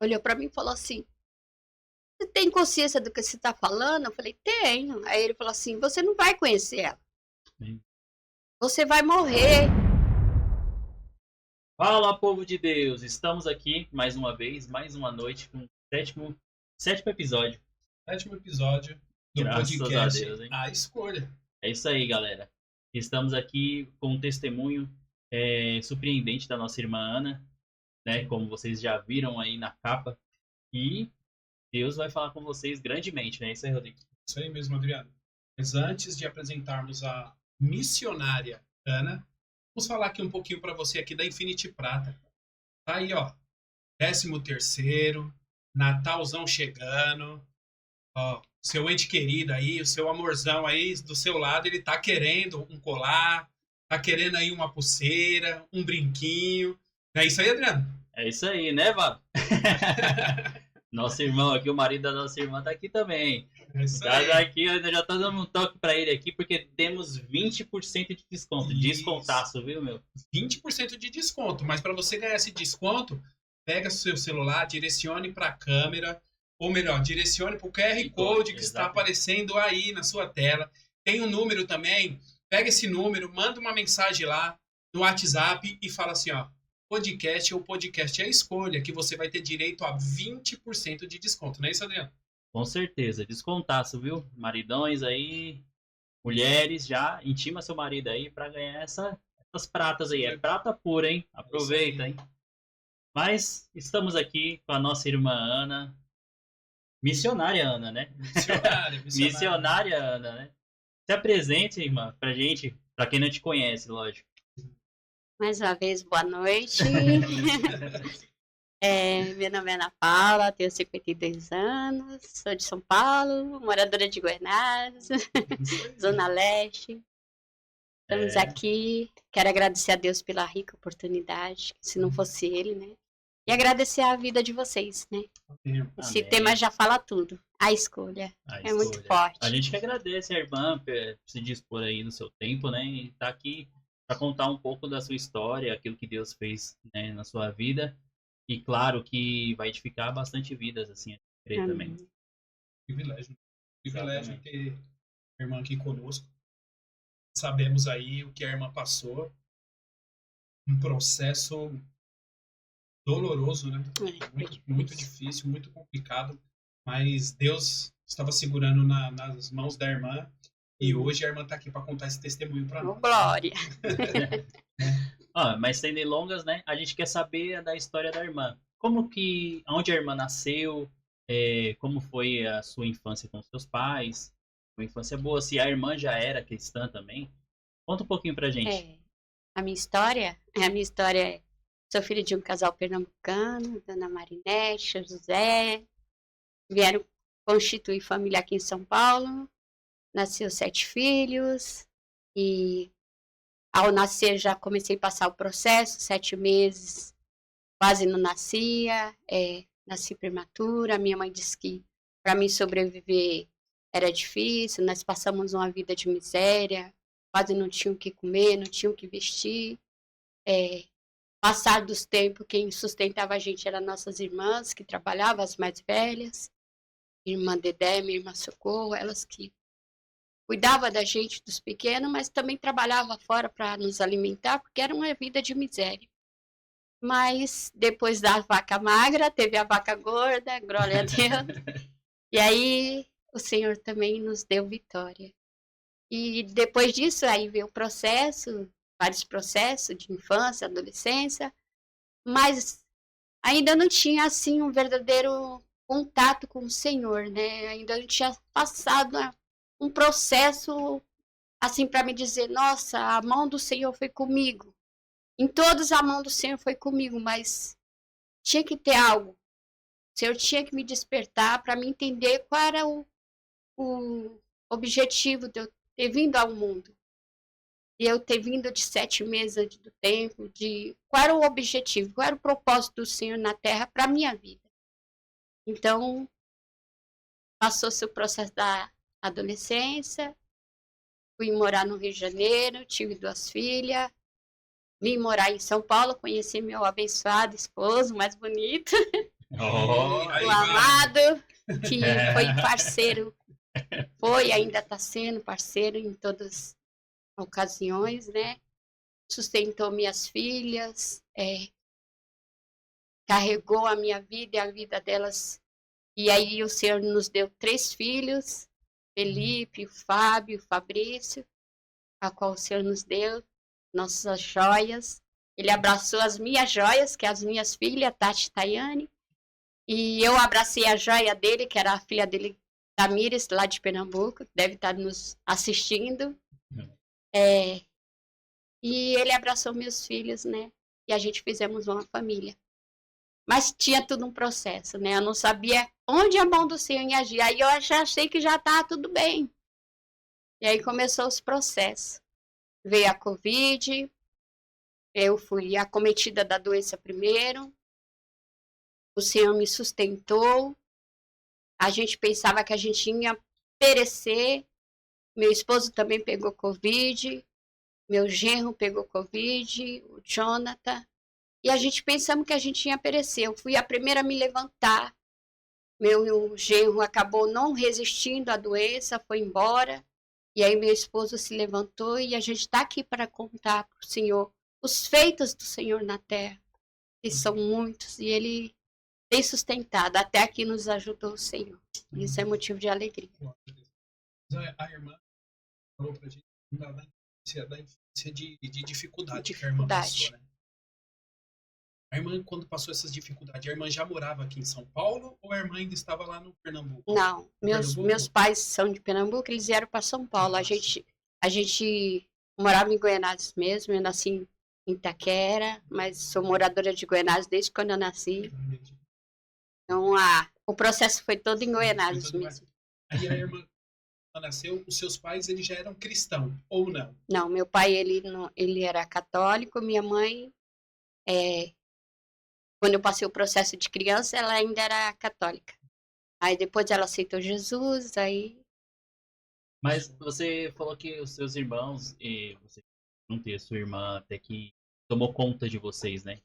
olhou para mim e falou assim: você tem consciência do que você está falando? Eu falei: tenho. Aí ele falou assim: você não vai conhecer ela. Sim. Você vai morrer. Fala, povo de Deus! Estamos aqui mais uma vez, mais uma noite, com o sétimo episódio. Sétimo episódio do Graças a podcast Deus, hein? A Escolha. É isso aí, galera. Estamos aqui com um testemunho surpreendente da nossa irmã Ana, né? Como vocês já viram aí na capa. E Deus vai falar com vocês grandemente, né? Isso aí, Rodrigo. Isso aí mesmo, Adriano. Mas antes de apresentarmos a missionária Ana, vamos falar aqui um pouquinho para você aqui da Infinity Prata. Tá aí, ó. 13º, Natalzão chegando. Ó, seu ente querido aí, o seu amorzão aí do seu lado, ele tá querendo um colar, tá querendo aí uma pulseira, um brinquinho. É isso aí, Adriano? É isso aí, né, Vado? Nosso irmão aqui, o marido da nossa irmã, tá aqui também. É isso Já aí. aqui, eu já tô dando um toque pra ele aqui, porque temos 20% de desconto. Isso. Descontaço, viu, meu? 20% de desconto, mas para você ganhar esse desconto, pega seu celular, direcione para a câmera, ou melhor, direcione para o QR Code que está aparecendo aí na sua tela. Tem um número também, pega esse número, manda uma mensagem lá no WhatsApp e fala assim, ó, podcast ou podcast é a escolha, que você vai ter direito a 20% de desconto, não é isso, Adriano? Com certeza, descontaço, viu? Maridões aí, mulheres, já intima seu marido aí pra ganhar essas pratas aí. É prata pura, hein? Aproveita, hein? Mas estamos aqui com a nossa irmã Ana, missionária Ana, né? Missionária Ana, né? Se apresente, irmã, pra gente, pra quem não te conhece, lógico. Mais uma vez, boa noite. Meu nome é Ana Paula, tenho 52 anos, sou de São Paulo, moradora de Guarnazes, Zona Leste. Estamos aqui, quero agradecer a Deus pela rica oportunidade, se não fosse Ele, né? E agradecer a vida de vocês, né? Esse tema já fala tudo, a escolha. É muito forte. A gente que agradece a irmã por se dispor aí no seu tempo, né? E tá aqui para contar um pouco da sua história, aquilo que Deus fez, né, na sua vida. E claro que vai edificar bastante vidas, assim, também. Privilégio. Privilégio ter a irmã aqui conosco. Sabemos aí o que a irmã passou. Um processo doloroso, né? Muito difícil, muito complicado. Mas Deus estava segurando nas mãos da irmã. E hoje a irmã está aqui para contar esse testemunho para nós. Glória! Mas sem delongas, né? A gente quer saber da história da irmã. Onde a irmã nasceu, como foi a sua infância com seus pais, uma infância boa, se a irmã já era cristã também. Conta um pouquinho pra gente. A minha história é, sou filha de um casal pernambucano, Dona Marinete, José, vieram constituir família aqui em São Paulo, nasceu 7 filhos, e ao nascer já comecei a passar o processo, 7 meses, quase não nascia, nasci prematura, minha mãe disse que para mim sobreviver era difícil, nós passamos uma vida de miséria, quase não tinha o que comer, não tinha o que vestir. Passar dos tempos, quem sustentava a gente eram nossas irmãs, que trabalhavam, as mais velhas. Minha irmã Dedé, minha irmã Socorro, elas que cuidavam da gente, dos pequenos, mas também trabalhavam fora para nos alimentar, porque era uma vida de miséria. Mas depois da vaca magra, teve a vaca gorda, glória a Deus. E aí o Senhor também nos deu vitória. E depois disso, aí veio o processo, vários processos de infância, adolescência, mas ainda não tinha, assim, um verdadeiro contato com o Senhor, né? Ainda não tinha passado um processo, assim, para me dizer, nossa, a mão do Senhor foi comigo. Em todos a mão do Senhor foi comigo, mas tinha que ter algo. O Senhor tinha que me despertar para me entender qual era o objetivo de eu ter vindo ao mundo. E eu ter vindo de 7 meses antes do tempo, qual era o objetivo, qual era o propósito do Senhor na Terra para a minha vida. Então, passou-se o processo da adolescência, fui morar no Rio de Janeiro, tive 2 filhas, vim morar em São Paulo, conheci meu abençoado esposo, mais bonito. Oh, Aí o vai. amado, que foi parceiro, ainda está sendo parceiro em todas as ocasiões, né? Sustentou minhas filhas, carregou a minha vida e a vida delas. E aí o Senhor nos deu 3 filhos, Felipe, o Fábio, o Fabrício, a qual o Senhor nos deu, nossas joias. Ele abraçou as minhas joias, que é as minhas filhas, Tati e Tayane. E eu abracei a joia dele, que era a filha dele, Tamires, lá de Pernambuco, deve estar nos assistindo. E ele abraçou meus filhos, né? E a gente fizemos uma família. Mas tinha tudo um processo, né? Eu não sabia onde a mão do Senhor ia agir. Aí eu já achei que já estava tudo bem. E aí começou os processos. Veio a Covid, eu fui acometida da doença primeiro. O Senhor me sustentou. A gente pensava que a gente ia perecer. Meu esposo também pegou Covid. Meu genro pegou Covid. O Jonathan. E a gente pensamos que a gente ia perecer. Eu fui a primeira a me levantar. Meu genro acabou não resistindo à doença, foi embora. E aí meu esposo se levantou e a gente está aqui para contar para o Senhor os feitos do Senhor na terra, que são muitos, e Ele tem sustentado. Até aqui nos ajudou o Senhor. Isso é motivo de alegria. A irmã falou pra gente da infância de dificuldade que a irmã passou, né? A irmã, quando passou essas dificuldades, a irmã já morava aqui em São Paulo ou a irmã ainda estava lá no Pernambuco? Não, meus pais são de Pernambuco, eles vieram para São Paulo. A gente morava em Goianésia mesmo, eu nasci em Itaquera, mas sou moradora de Goianésia desde quando eu nasci. Então, o processo foi todo em Goianésia mesmo. Aí a irmã nasceu, os seus pais eles já eram cristãos, ou não? Não, meu pai ele era católico, minha mãe, quando eu passei o processo de criança, ela ainda era católica. Aí depois ela aceitou Jesus, aí... Mas você falou que os seus irmãos, e você não tem a sua irmã até que tomou conta de vocês, né?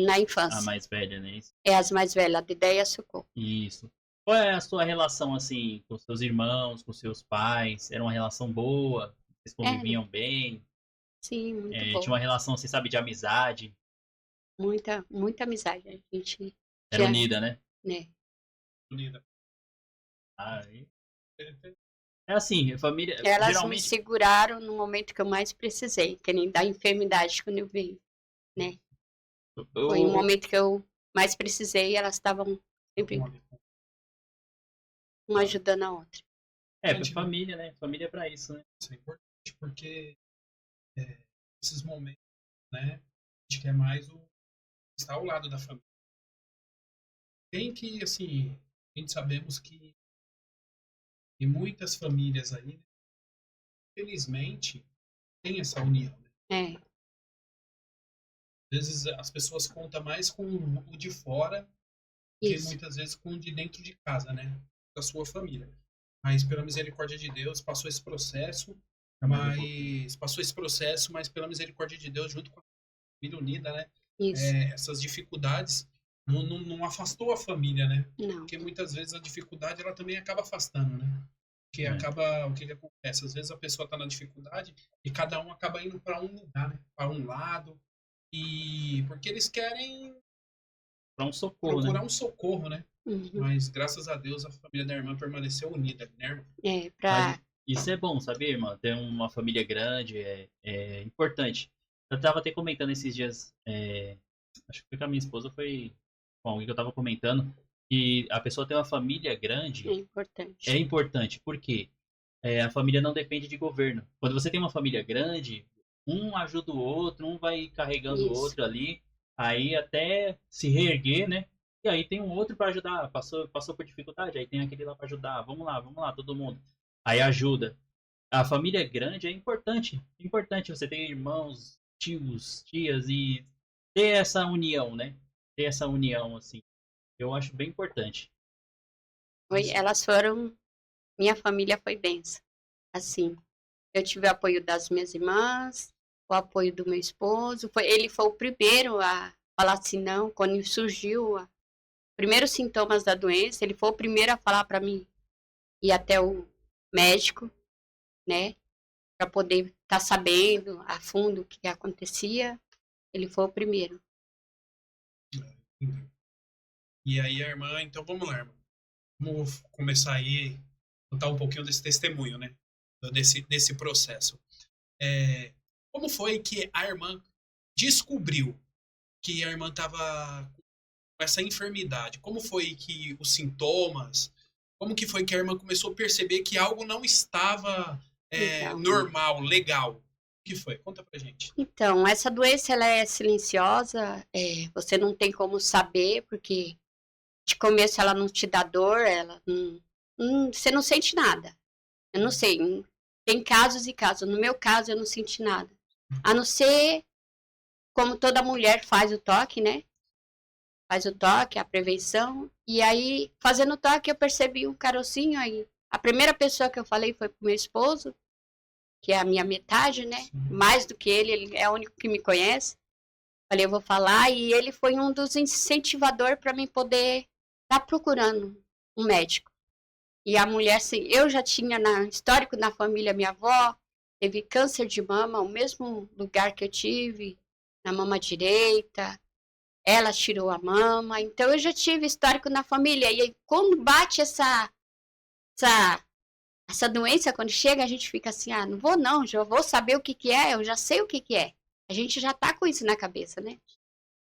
Na infância. A mais velha, né? É as mais velhas, a Dedé e a Socorro. Isso. Qual é a sua relação, assim, com seus irmãos, com seus pais? Era uma relação boa? Vocês conviviam bem? Sim, muito boa. Tinha uma relação, você sabe, de amizade? Muita, muita amizade. A gente Era unida, né? Unida. É assim, a família... Elas geralmente... me seguraram no momento que eu mais precisei, que nem da enfermidade quando eu veio, né? Foi o momento que eu mais precisei e elas estavam sempre uma ajudando a outra. Família, né? Família é pra isso, né? Isso é importante porque esses momentos, né? A gente quer mais estar ao lado da família. Tem que, assim, a gente sabemos que em muitas famílias aí, felizmente, tem essa união, né? Às vezes as pessoas contam mais com o de fora que muitas vezes com o de dentro de casa, né? Da sua família. Mas pela misericórdia de Deus passou esse processo, mas pela misericórdia de Deus, junto com a família unida, né? Essas dificuldades não afastou a família, né? Não. Porque muitas vezes a dificuldade ela também acaba afastando, né? Porque acaba, o que acontece? Às vezes a pessoa está na dificuldade e cada um acaba indo para um lugar, né? Para um lado. E porque eles querem procurar um socorro, né? Uhum. Mas graças a Deus a família da irmã permaneceu unida, né, irmã? Mas isso é bom, sabe, irmã? Ter uma família grande é importante. Eu tava até comentando esses dias, acho que foi com a minha esposa, foi com alguém que eu tava comentando, que a pessoa ter uma família grande é importante. Por quê? A família não depende de governo. Quando você tem uma família grande, um ajuda o outro, um vai carregando o outro ali, aí até se reerguer, né? E aí tem um outro para ajudar, passou por dificuldade, aí tem aquele lá para ajudar, vamos lá, todo mundo. Aí ajuda. A família grande é importante você ter irmãos, tios, tias e ter essa união, né? Ter essa união, assim. Eu acho bem importante. Elas foram... Minha família foi benção. Assim, eu tive o apoio das minhas irmãs, o apoio do meu esposo. Ele foi o primeiro a falar assim, não, quando surgiu primeiros sintomas da doença, ele foi o primeiro a falar para mim ir até o médico, né? Para poder estar sabendo a fundo o que acontecia. Ele foi o primeiro. E aí a irmã, então vamos lá, irmã. Vamos começar aí, contar um pouquinho desse testemunho, né? Desse processo. Como foi que a irmã descobriu que a irmã estava com essa enfermidade? Como foi que os sintomas, como que foi que a irmã começou a perceber que algo não estava normal, legal? O que foi? Conta pra gente. Então, essa doença, ela é silenciosa, você não tem como saber, porque de começo ela não te dá dor, você não sente nada. Eu não sei, tem casos e casos. No meu caso, eu não senti nada. A não ser, como toda mulher faz o toque, né? Faz o toque, a prevenção. E aí, fazendo o toque, eu percebi um carocinho aí. A primeira pessoa que eu falei foi pro meu esposo, que é a minha metade, né? Mais do que ele é o único que me conhece. Falei, eu vou falar. E ele foi um dos incentivadores para mim poder estar procurando um médico. E a mulher, assim, eu já tinha histórico na família, minha avó teve câncer de mama, o mesmo lugar que eu tive, na mama direita. Ela tirou a mama, então eu já tive histórico na família. E aí, quando bate essa doença, quando chega, a gente fica assim, não vou não, já vou saber o que é, eu já sei o que é. A gente já tá com isso na cabeça, né?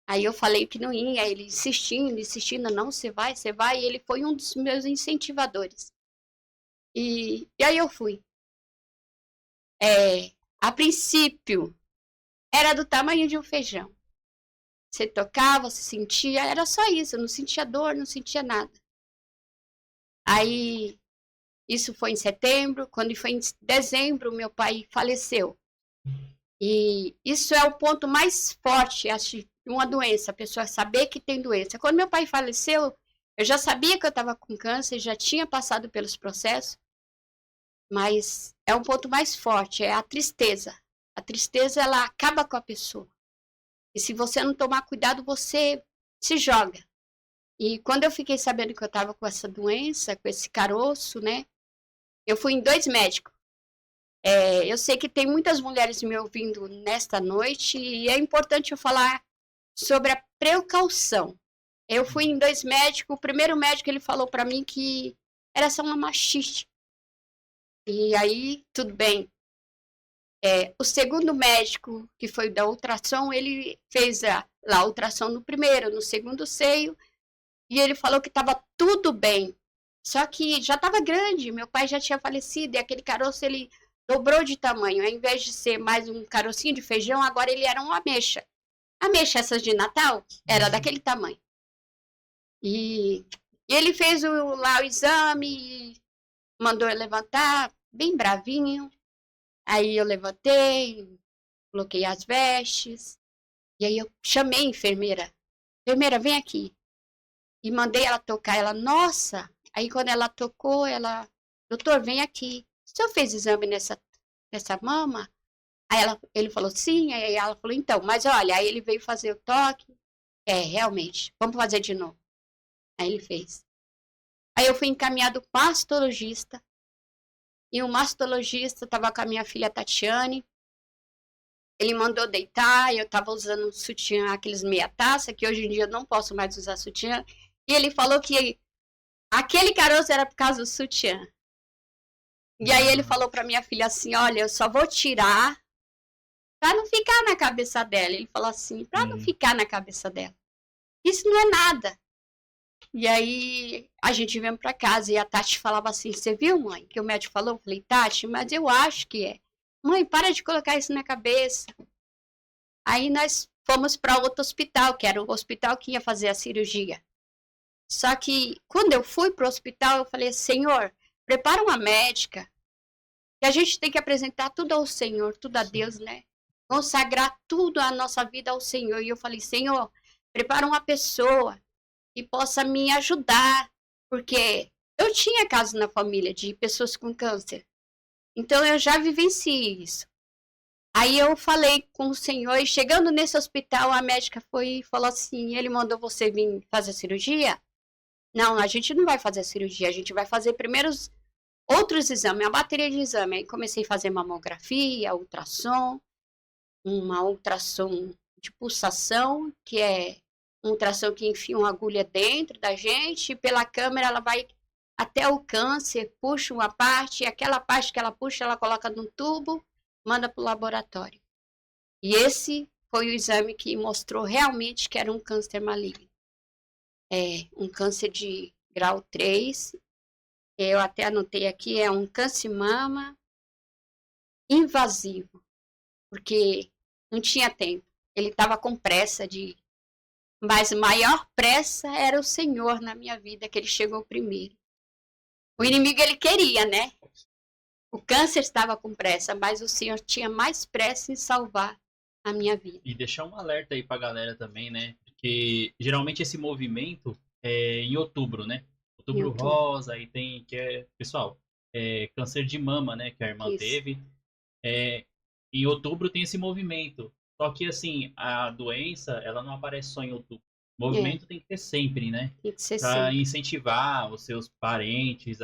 Aí eu falei que não ia, ele insistindo, não, você vai, e ele foi um dos meus incentivadores. E aí eu fui. A princípio, era do tamanho de um feijão. Você tocava, você sentia, era só isso, eu não sentia dor, não sentia nada. Aí, isso foi em setembro, quando foi em dezembro, meu pai faleceu. E isso é o ponto mais forte, acho, de uma doença, a pessoa saber que tem doença. Quando meu pai faleceu, eu já sabia que eu estava com câncer, já tinha passado pelos processos, mas é um ponto mais forte, é a tristeza. A tristeza, ela acaba com a pessoa. E se você não tomar cuidado, você se joga. E quando eu fiquei sabendo que eu estava com essa doença, com esse caroço, né? Eu fui em 2 médicos. Eu sei que tem muitas mulheres me ouvindo nesta noite e é importante eu falar sobre a precaução. Eu fui em 2 médicos. O primeiro médico, ele falou para mim que era só uma mastite. E aí, tudo bem. O segundo médico, que foi da ultrassom, ele fez a ultrassom no primeiro, no segundo seio, e ele falou que estava tudo bem. Só que já estava grande, meu pai já tinha falecido, e aquele caroço, ele dobrou de tamanho. Ao invés de ser mais um carocinho de feijão, agora ele era uma ameixa. Ameixa essas de Natal, era daquele tamanho. E ele fez lá o exame, mandou eu levantar, bem bravinho. Aí eu levantei, coloquei as vestes, e aí eu chamei a enfermeira. Enfermeira, vem aqui. E mandei ela tocar. Ela, nossa! Aí quando ela tocou, doutor, vem aqui. O senhor fez exame nessa mama? Aí ele falou, sim. Aí ela falou, então, mas olha, aí ele veio fazer o toque. Realmente, vamos fazer de novo. Aí ele fez. Aí eu fui encaminhado para o mastologista. E o mastologista estava com a minha filha Tatiane. Ele mandou deitar, eu estava usando sutiã, aqueles meia-taça, que hoje em dia eu não posso mais usar sutiã. E ele falou que aquele caroço era por causa do sutiã. E aí ele falou para minha filha assim, olha, eu só vou tirar para não ficar na cabeça dela. Ele falou assim, para não ficar na cabeça dela. Isso não é nada. E aí a gente veio para casa e a Tati falava assim, você viu, mãe, que o médico falou? Eu falei, Tati, mas eu acho que é. Mãe, para de colocar isso na cabeça. Aí nós fomos para outro hospital, que era o hospital que ia fazer a cirurgia. Só que quando eu fui para o hospital, eu falei, Senhor, prepara uma médica, que a gente tem que apresentar tudo ao Senhor, tudo a Deus, né? Consagrar tudo a nossa vida ao Senhor. E eu falei, Senhor, prepara uma pessoa que possa me ajudar, porque eu tinha casos na família de pessoas com câncer. Então eu já vivenciei isso. Aí eu falei com o Senhor e chegando nesse hospital, a médica foi e falou assim, ele mandou você vir fazer a cirurgia? Não, a gente não vai fazer a cirurgia, a gente vai fazer primeiro outros exames, uma bateria de exame. Aí comecei a fazer mamografia, ultrassom, uma ultrassom de pulsação, que é um ultrassom que enfia uma agulha dentro da gente, e pela câmera ela vai até o câncer, puxa uma parte, e aquela parte que ela puxa, ela coloca num tubo, manda para o laboratório. E esse foi o exame que mostrou realmente que era um câncer maligno. É um câncer de grau 3, eu até anotei aqui, é um câncer mama invasivo, porque não tinha tempo. Ele estava com pressa mas maior pressa era o Senhor na minha vida, que ele chegou primeiro. O inimigo ele queria, né? O câncer estava com pressa, mas o Senhor tinha mais pressa em salvar a minha vida. E deixar um alerta aí pra galera também, né? Porque geralmente esse movimento é em outubro, né? Outubro rosa, aí tem que é, pessoal, câncer de mama, né? Que a irmã teve. Em outubro tem esse movimento. Só que assim, a doença, ela não aparece só em outubro. O movimento tem que ter sempre, né? Tem que ser pra sempre. incentivar os seus parentes,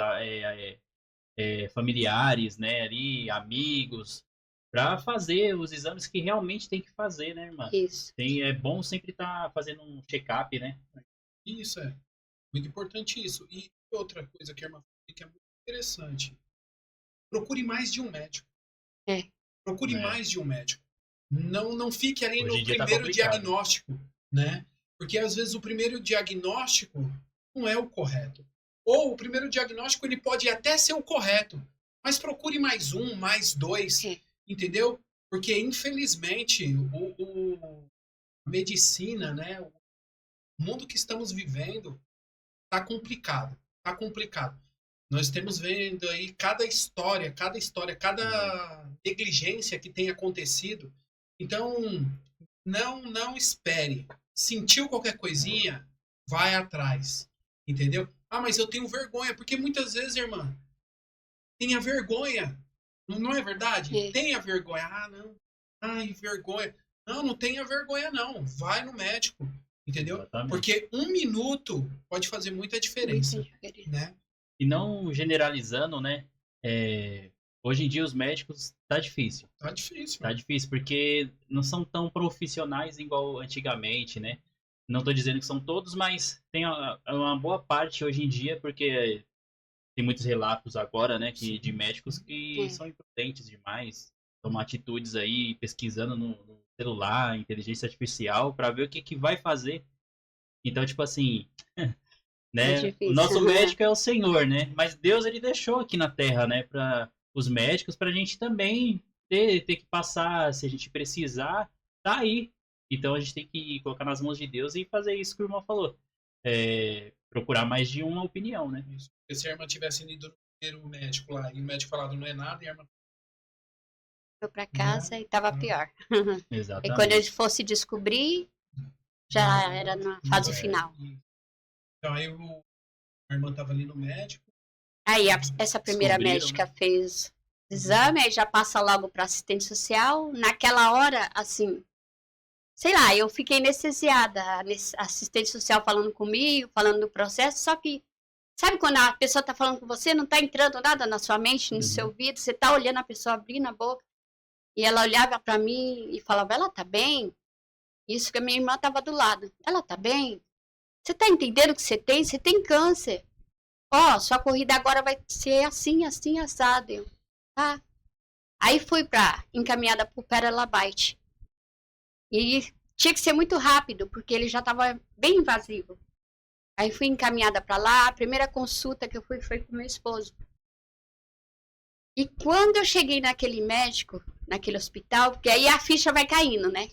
familiares, né? Ali, amigos, para fazer os exames que realmente tem que fazer, né, irmã? Isso. É bom sempre estar fazendo um check-up, né? Isso é muito importante isso. E outra coisa que a irmã falou que é muito interessante. Procure mais de um médico. Procure mais de um médico. Não fique ali no primeiro diagnóstico, né? Porque às vezes o primeiro diagnóstico não é o correto. Ou o primeiro diagnóstico ele pode até ser o correto, mas procure mais um, mais dois, entendeu? Porque infelizmente a medicina, né? O mundo que estamos vivendo tá complicado, tá complicado. Nós temos vendo aí cada história, cada negligência que tem acontecido. Então, não espere. Sentiu qualquer coisinha, vai atrás. Entendeu? Ah, mas eu tenho vergonha. Porque muitas vezes, irmã, tenha vergonha. Não é verdade? Tenha vergonha. Ah, não. Ai, vergonha. Não tenha vergonha, não. Vai no médico. Entendeu? Exatamente. Porque 1 minuto pode fazer muita diferença. Né? E não generalizando, né? Hoje em dia os médicos tá difícil. Tá difícil. Tá difícil, porque não são tão profissionais igual antigamente, né? Não tô dizendo que são todos, mas tem uma boa parte hoje em dia, porque tem muitos relatos agora, né, de médicos que são imprudentes demais, tomam atitudes aí, pesquisando no celular, inteligência artificial, para ver o que vai fazer. Então, tipo assim, né? O nosso médico é o Senhor, né? Mas Deus, ele deixou aqui na Terra, né, para os médicos, pra gente também ter que passar, se a gente precisar, tá aí. Então a gente tem que colocar nas mãos de Deus e fazer isso que o irmão falou. Procurar mais de uma opinião, né? Isso. Porque se a irmã tivesse ido no primeiro médico lá e o médico falado não é nada, e a irmã foi pra casa e tava pior. Exatamente. E quando ele fosse descobrir, já era na fase final. Então aí a irmã tava ali no médico. Aí essa primeira médica fez o exame, aí já passa logo para assistente social. Naquela hora, assim, sei lá, eu fiquei anestesiada. A assistente social falando comigo, falando do processo, só que, sabe quando a pessoa tá falando com você, não tá entrando nada na sua mente, no seu ouvido, você tá olhando a pessoa abrindo a boca, e ela olhava para mim e falava, ela tá bem? Isso que a minha irmã tava do lado. Ela tá bem? Você tá entendendo o que você tem? Você tem câncer. Sua corrida agora vai ser assim, assim, assado. Tá? Aí fui encaminhada pro Paralabite. E tinha que ser muito rápido, porque ele já estava bem invasivo. Aí fui encaminhada para lá, a primeira consulta que eu fui foi com meu esposo. E quando eu cheguei naquele médico, naquele hospital, porque aí a ficha vai caindo, né?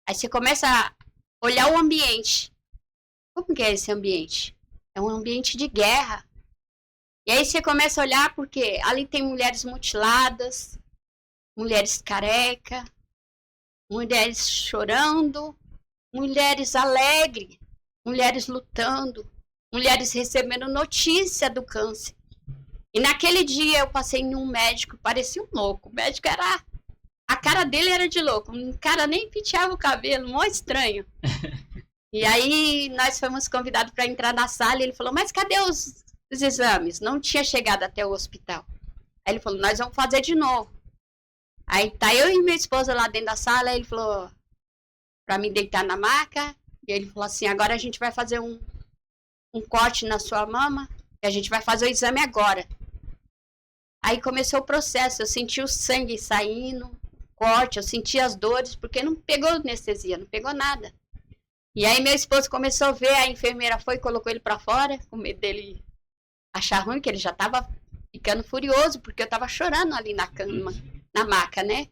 Aí você começa a olhar o ambiente. Como que é esse ambiente? É um ambiente de guerra. E aí você começa a olhar porque ali tem mulheres mutiladas, mulheres careca, mulheres chorando, mulheres alegres, mulheres lutando, mulheres recebendo notícia do câncer. E naquele dia eu passei em um médico, parecia um louco. O médico era... A cara dele era de louco. O cara nem penteava o cabelo, mó estranho. E aí nós fomos convidados para entrar na sala e ele falou, mas cadê os exames? Não tinha chegado até o hospital. Aí ele falou, nós vamos fazer de novo. Aí tá eu e minha esposa lá dentro da sala, aí ele falou para mim deitar na maca, e ele falou assim, agora a gente vai fazer um corte na sua mama, e a gente vai fazer o exame agora. Aí começou o processo, eu senti o sangue saindo, corte, eu senti as dores, porque não pegou anestesia, não pegou nada. E aí meu esposo começou a ver, a enfermeira foi e colocou ele para fora, com medo dele achar ruim, que ele já estava ficando furioso, porque eu estava chorando ali na cama, na maca, né?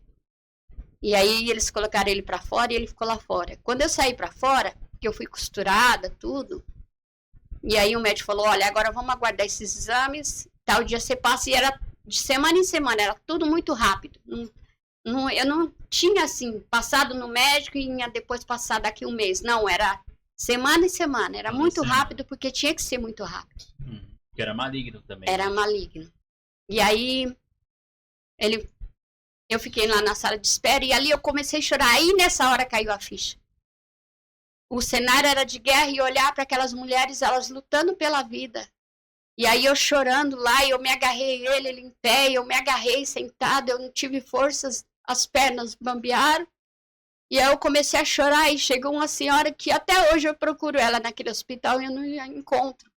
E aí eles colocaram ele para fora e ele ficou lá fora. Quando eu saí para fora, que eu fui costurada, tudo, e aí o médico falou, olha, agora vamos aguardar esses exames, tal dia você passa, e era de semana em semana, era tudo muito rápido. Eu não tinha, assim, passado no médico e ia depois passar daqui um mês. Não, era semana em semana. Era muito rápido, porque tinha que ser muito rápido. Que era maligno também. Era maligno. E aí, eu fiquei lá na sala de espera e ali eu comecei a chorar. Aí, nessa hora, caiu a ficha. O cenário era de guerra e olhar para aquelas mulheres, elas lutando pela vida. E aí eu chorando lá, eu me agarrei ele em pé, eu me agarrei sentada, eu não tive forças, as pernas bambearam. E aí eu comecei a chorar e chegou uma senhora que até hoje eu procuro ela naquele hospital e eu não a encontro.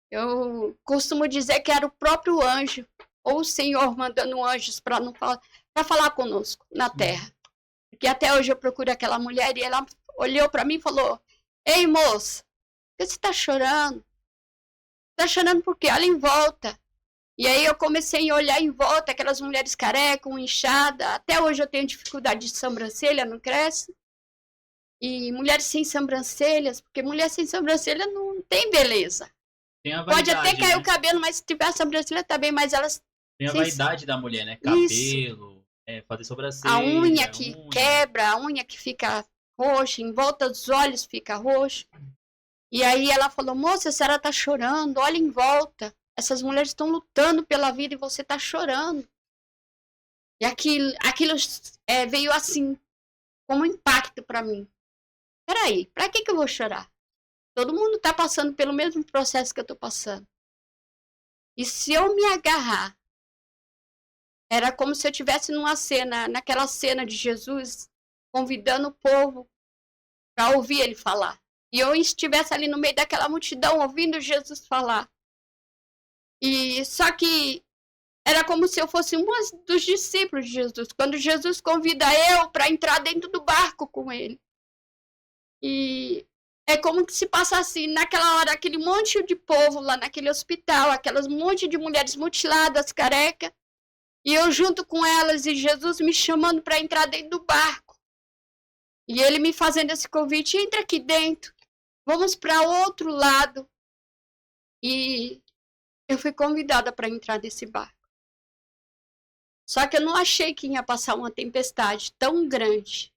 Eu costumo dizer que era o próprio anjo, ou o Senhor mandando anjos para falar conosco na terra. Porque até hoje eu procuro aquela mulher e ela olhou para mim e falou, ei moça, por que você está chorando? Tá chorando por quê? Olha em volta. E aí eu comecei a olhar em volta, aquelas mulheres carecas, inchada. Até hoje eu tenho dificuldade de sobrancelha, não cresce. E mulheres sem sobrancelhas, porque mulher sem sobrancelha não tem beleza. Tem a Pode vaidade, até cair né? o cabelo, mas se tiver a sobrancelha também, mas elas... Tem a vaidade da mulher, né? Cabelo, fazer sobrancelha. A unha que quebra, a unha que fica roxa, em volta dos olhos fica roxo. E aí ela falou, moça, a senhora tá chorando, olha em volta. Essas mulheres estão lutando pela vida e você tá chorando. E aquilo veio assim, como um impacto para mim. Peraí, para que eu vou chorar? Todo mundo tá passando pelo mesmo processo que eu tô passando. E se eu me agarrar, era como se eu estivesse naquela cena de Jesus, convidando o povo para ouvir ele falar. E eu estivesse ali no meio daquela multidão, ouvindo Jesus falar. E só que era como se eu fosse um dos discípulos de Jesus. Quando Jesus convida eu para entrar dentro do barco com ele. E é como que se passasse naquela hora aquele monte de povo lá naquele hospital, aquelas monte de mulheres mutiladas, careca. E eu junto com elas e Jesus me chamando para entrar dentro do barco. E ele me fazendo esse convite, entra aqui dentro. Vamos para outro lado. E eu fui convidada para entrar nesse barco. Só que eu não achei que ia passar uma tempestade tão grande.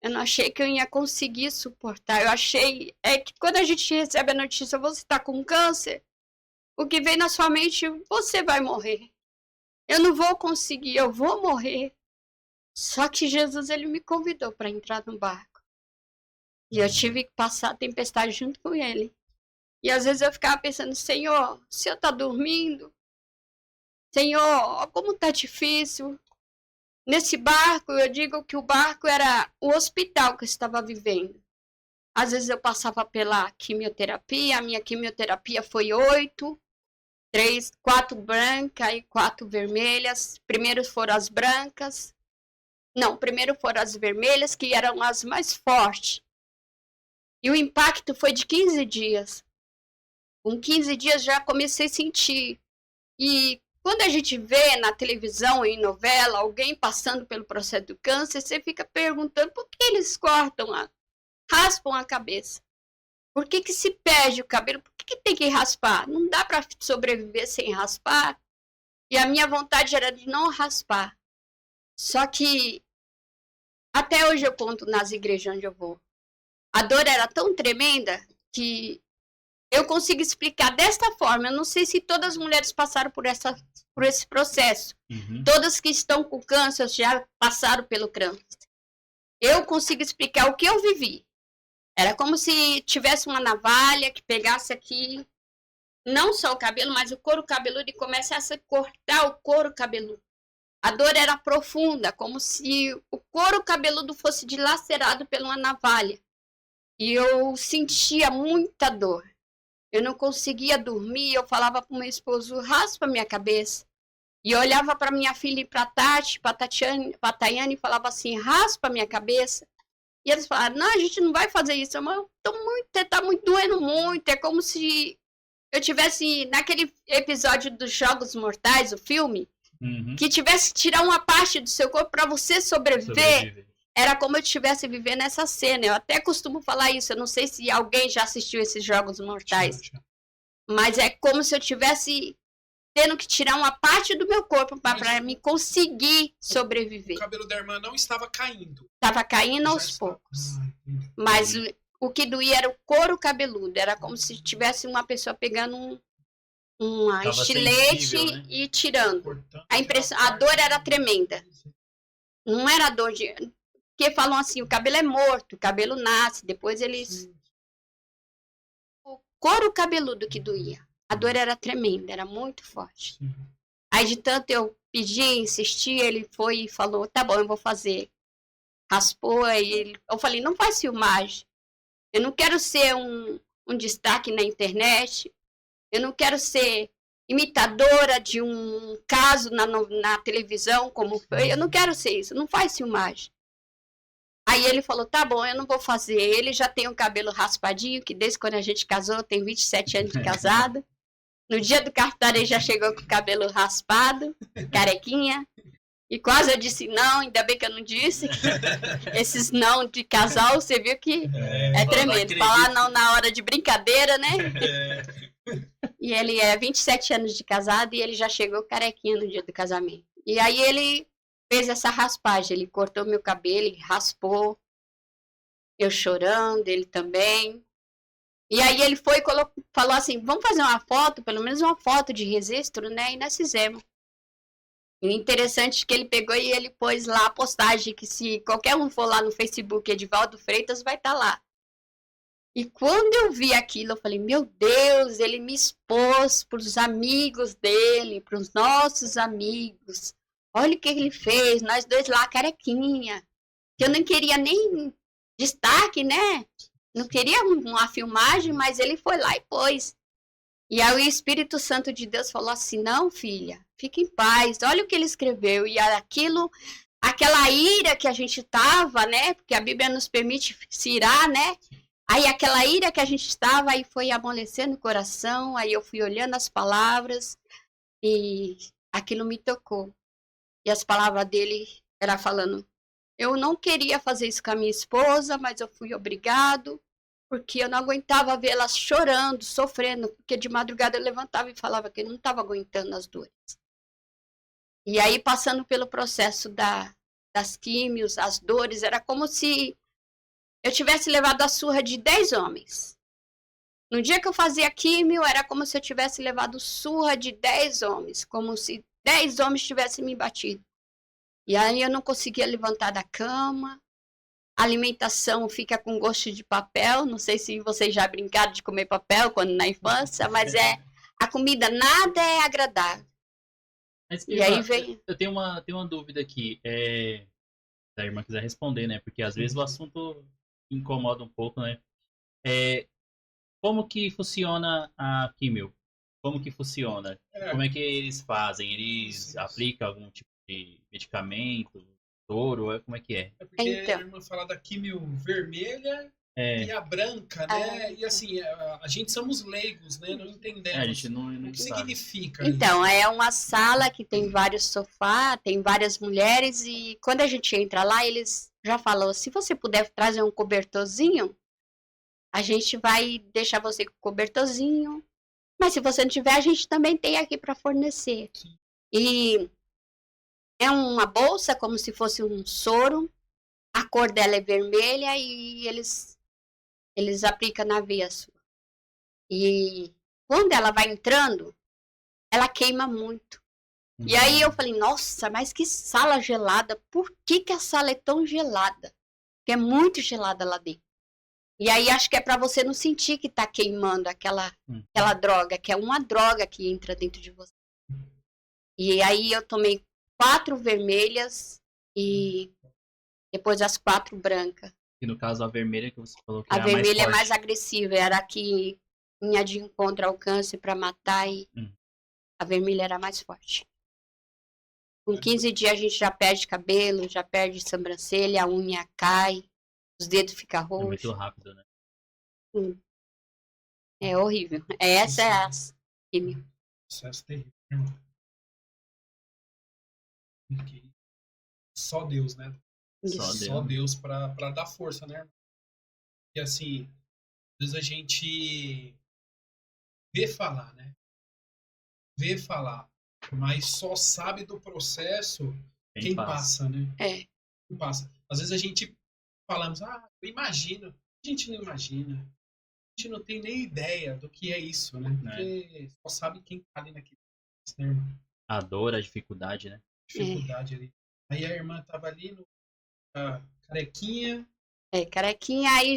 Eu não achei que eu ia conseguir suportar. Eu achei que quando a gente recebe a notícia, você está com câncer, o que vem na sua mente, você vai morrer. Eu não vou conseguir, eu vou morrer. Só que Jesus, ele me convidou para entrar no barco. E eu tive que passar a tempestade junto com ele. E às vezes eu ficava pensando, Senhor, o Senhor está dormindo? Senhor, como está difícil. Nesse barco, eu digo que o barco era o hospital que eu estava vivendo. Às vezes eu passava pela quimioterapia, a minha quimioterapia foi 8, 4 brancas e 4 vermelhas. Primeiro foram as brancas. Não, primeiro foram as vermelhas, que eram as mais fortes. E o impacto foi de 15 dias. Com 15 dias já comecei a sentir. E quando a gente vê na televisão, em novela, alguém passando pelo processo do câncer, você fica perguntando por que eles raspam a cabeça. Por que se perde o cabelo? Por que tem que raspar? Não dá para sobreviver sem raspar. E a minha vontade era de não raspar. Só que até hoje eu conto nas igrejas onde eu vou. A dor era tão tremenda que eu consigo explicar desta forma. Eu não sei se todas as mulheres passaram por esse processo. Uhum. Todas que estão com câncer já passaram pelo câncer. Eu consigo explicar o que eu vivi. Era como se tivesse uma navalha que pegasse aqui, não só o cabelo, mas o couro cabeludo e começasse a cortar o couro cabeludo. A dor era profunda, como se o couro cabeludo fosse dilacerado por uma navalha. E eu sentia muita dor. Eu não conseguia dormir, eu falava para o meu esposo, raspa minha cabeça. E eu olhava para minha filha e para a Tati, para a Tayane, e falava assim, raspa minha cabeça. E eles falaram, não, a gente não vai fazer isso. Mas tá muito doendo muito. É como se eu tivesse, naquele episódio dos Jogos Mortais, o filme, que tivesse que tirar uma parte do seu corpo para você sobreviver. Era como eu estivesse vivendo essa cena. Eu até costumo falar isso. Eu não sei se alguém já assistiu esses Jogos Mortais. Mas é como se eu tivesse tendo que tirar uma parte do meu corpo para me conseguir sobreviver. O cabelo da irmã não estava caindo. Estava caindo aos poucos. Mas o que doía era o couro cabeludo. Era como se tivesse uma pessoa pegando uma estilete sensível, né? E tirando. A dor era tremenda. Não era dor de... Porque falam assim, o cabelo é morto, o cabelo nasce, depois eles... O couro cabeludo que doía. A dor era tremenda, era muito forte. Aí de tanto eu pedi, insisti, ele foi e falou, tá bom, eu vou fazer. Raspou, aí eu falei, não faz filmagem. Eu não quero ser um destaque na internet. Eu não quero ser imitadora de um caso na televisão, como foi. Eu não quero ser isso, não faz filmagem. Aí ele falou, tá bom, eu não vou fazer. Ele já tem o cabelo raspadinho, que desde quando a gente casou, tem 27 anos de casado. No dia do cartório ele já chegou com o cabelo raspado, carequinha. E quase eu disse não, ainda bem que eu não disse. Esses não de casal, você viu que é tremendo. Falar não na hora de brincadeira, né? E ele é 27 anos de casado e ele já chegou carequinha no dia do casamento. E aí ele fez essa raspagem, ele cortou meu cabelo, ele raspou. Eu chorando, ele também. E aí ele foi e falou assim, vamos fazer uma foto, pelo menos uma foto de registro, né? E nós fizemos. E o interessante é que ele pegou e ele pôs lá a postagem, que se qualquer um for lá no Facebook, Edivaldo Freitas, vai estar lá. E quando eu vi aquilo, eu falei, meu Deus, ele me expôs para os amigos dele, para os nossos amigos. Olha o que ele fez, nós dois lá, carequinha. Que eu não queria nem destaque, né? Não queria uma filmagem, mas ele foi lá e pôs. E aí o Espírito Santo de Deus falou assim, não, filha, fique em paz, olha o que ele escreveu. E aquela ira que a gente estava, né? Porque a Bíblia nos permite se irar, né? Aí aquela ira que a gente estava, aí foi amolecendo o coração, aí eu fui olhando as palavras e aquilo me tocou. E as palavras dele era falando, eu não queria fazer isso com a minha esposa, mas eu fui obrigado, porque eu não aguentava ver ela chorando, sofrendo, porque de madrugada eu levantava e falava que eu não estava aguentando as dores. E aí, passando pelo processo das químios, as dores, era como se eu tivesse levado a surra de 10 homens. No dia que eu fazia químio, era como se eu tivesse levado surra de 10 homens, como se 10 homens tivessem me batido. E aí eu não conseguia levantar da cama, a alimentação fica com gosto de papel, não sei se vocês já brincaram de comer papel quando na infância, mas a comida nada é agradável. Mas, e aí vem... Eu tenho uma dúvida aqui, se a irmã quiser responder, né? Porque às vezes o assunto incomoda um pouco, né? Como que funciona a químio? Como que funciona? Como é que eles fazem? Eles aplicam algum tipo de medicamento, soro? Como é que é? É porque a irmã fala da químio vermelha e a branca, né? E assim, a gente somos leigos, né? Não entendemos. A gente não o que significa então, isso. É uma sala que tem vários sofás, tem várias mulheres e quando a gente entra lá, eles já falam, se você puder trazer um cobertorzinho, a gente vai deixar você com o cobertorzinho, mas se você não tiver, a gente também tem aqui para fornecer. Sim. E é uma bolsa como se fosse um soro, a cor dela é vermelha e eles aplicam na veia sua. E quando ela vai entrando, ela queima muito. E aí eu falei, nossa, mas que sala gelada, por que a sala é tão gelada? Porque é muito gelada lá dentro. E aí acho que é para você não sentir que tá queimando aquela droga, que é uma droga que entra dentro de você. E aí eu tomei 4 vermelhas e depois as 4 brancas. E no caso a vermelha que você falou que A era mais vermelha é forte. mais agressiva, era a que vinha de encontro ao câncer para matar e a vermelha era mais forte. Com 15 dias a gente já perde cabelo, já perde sobrancelha, a unha cai, os dedos ficam É muito roxos. rápido, né? É horrível. Essa é a química. Processo terrível, irmão. Só Deus, né? Só Deus pra dar força, né, irmão? E assim, às vezes a gente vê falar, né? Vê falar, mas só sabe do processo quem passa, né? É. Quem passa. Às vezes a gente falamos, eu imagino. A gente não imagina. A gente não tem nem ideia do que é isso, né? Porque só sabe quem tá ali naquele, né, irmão? A dor, a dificuldade, né? Dificuldade ali. Aí a irmã tava ali no carequinha. Carequinha, aí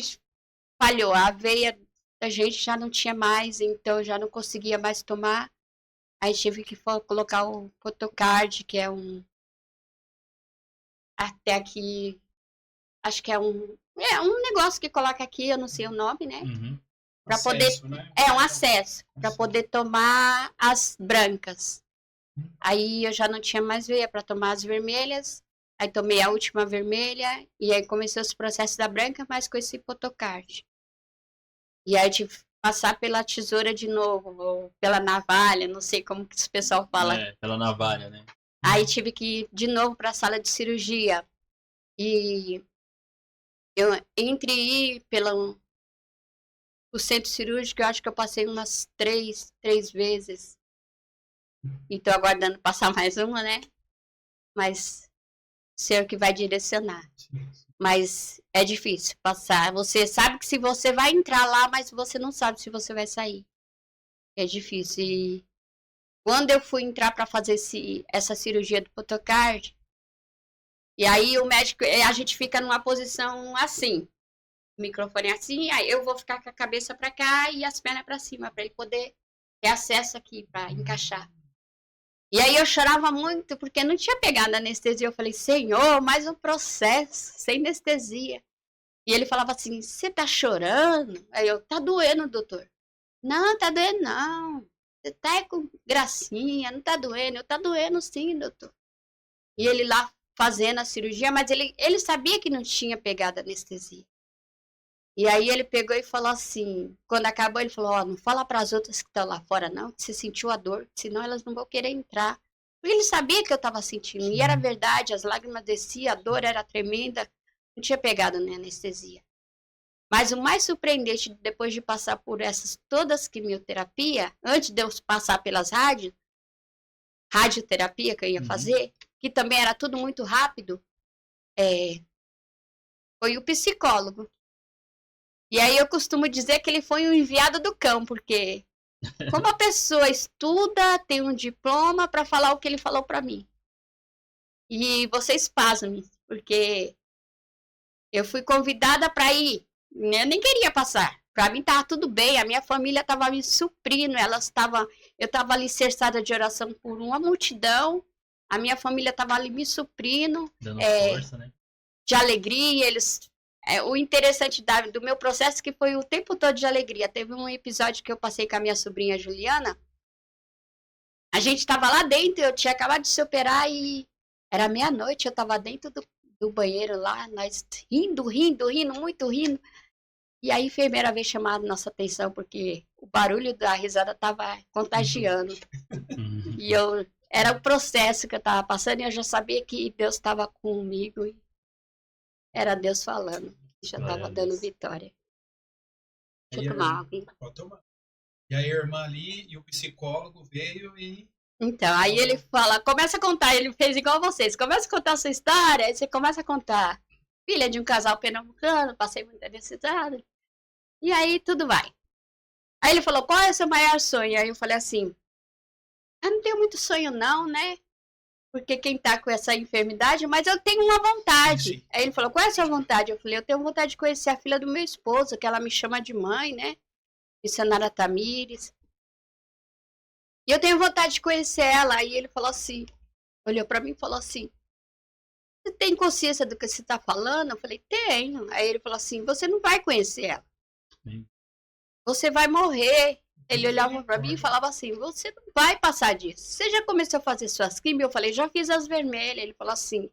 falhou. A veia da gente já não tinha mais, então já não conseguia mais tomar. Aí tive que colocar o Photocard, que é até aqui, acho que é um negócio que coloca aqui, eu não sei o nome, né? Para poder, né? um acesso, para poder tomar as brancas. Aí eu já não tinha mais veia para tomar as vermelhas. Aí tomei a última vermelha e aí comecei os processos da branca, mas com esse Photocard. E aí tive que passar pela tesoura de novo, ou pela navalha, não sei como que o pessoal fala. Pela navalha, né? Aí tive que ir de novo para a sala de cirurgia. E eu, entre ir pelo centro cirúrgico, eu acho que eu passei umas 3 vezes. E tô aguardando passar mais uma, né? Mas ser o que vai direcionar. Mas é difícil passar. Você sabe que se você vai entrar lá, mas você não sabe se você vai sair. É difícil. E quando eu fui entrar para fazer essa cirurgia do Photocard, e aí o médico, a gente fica numa posição assim, o microfone assim, aí eu vou ficar com a cabeça para cá e as pernas para cima, para ele poder ter acesso aqui, para encaixar. E aí eu chorava muito, porque não tinha pegado anestesia. Eu falei, Senhor, mais um processo, sem anestesia. E ele falava assim, você tá chorando? Aí eu, tá doendo, doutor. Não, tá doendo não. Você tá com gracinha, não tá doendo. Eu, tá doendo sim, doutor. E ele lá fazendo a cirurgia, mas ele sabia que não tinha pegado anestesia. E aí ele pegou e falou assim, quando acabou, ele falou, não fala para as outras que estão lá fora não, que você sentiu a dor, senão elas não vão querer entrar. Porque ele sabia que eu estava sentindo, e era verdade, as lágrimas desciam, a dor era tremenda, não tinha pegado nem anestesia. Mas o mais surpreendente, depois de passar por essas todas quimioterapia, antes de eu passar pelas radioterapia que eu ia fazer, que também era tudo muito rápido, foi o psicólogo. E aí eu costumo dizer que ele foi um enviado do cão, porque como a pessoa estuda, tem um diploma para falar o que ele falou para mim. E vocês pasmem, porque eu fui convidada para ir, eu nem queria passar. Para mim estava tudo bem, a minha família estava me suprindo, eu estava alicerçada de oração por uma multidão, a minha família estava ali me suprindo. Dando força, né? De alegria, o interessante do meu processo é que foi o tempo todo de alegria. Teve um episódio que eu passei com a minha sobrinha Juliana. A gente estava lá dentro, eu tinha acabado de se operar e era meia-noite, eu estava dentro do banheiro lá, nós rindo, muito rindo. E aí a enfermeira veio chamar a nossa atenção, porque o barulho da risada estava contagiando. E era o processo que eu estava passando e eu já sabia que Deus estava comigo. Era Deus falando, já estava dando vitória. Deixa eu tomar água. Pode tomar. E aí a irmã ali e o psicólogo veio e... Então, aí ele fala, começa a contar, ele fez igual vocês, começa a contar a sua história, aí você começa a contar. Filha de um casal pernambucano, passei muita necessidade. E aí tudo vai. Aí ele falou, qual é o seu maior sonho? Aí eu falei assim, eu não tenho muito sonho não, né? porque quem tá com essa enfermidade, mas eu tenho uma vontade. Sim. Aí ele falou, qual é a sua vontade? Eu falei, eu tenho vontade de conhecer a filha do meu esposo, que ela me chama de mãe, né? Missionária Tamires. E eu tenho vontade de conhecer ela. Aí ele falou assim, olhou pra mim e falou assim, você tem consciência do que você tá falando? Eu falei, tenho. Aí ele falou assim, você não vai conhecer ela. Sim. Você vai morrer. Ele olhava pra mim e falava assim, você não vai passar disso. Você já começou a fazer suas químicas? Eu falei, já fiz as vermelhas. Ele falou assim,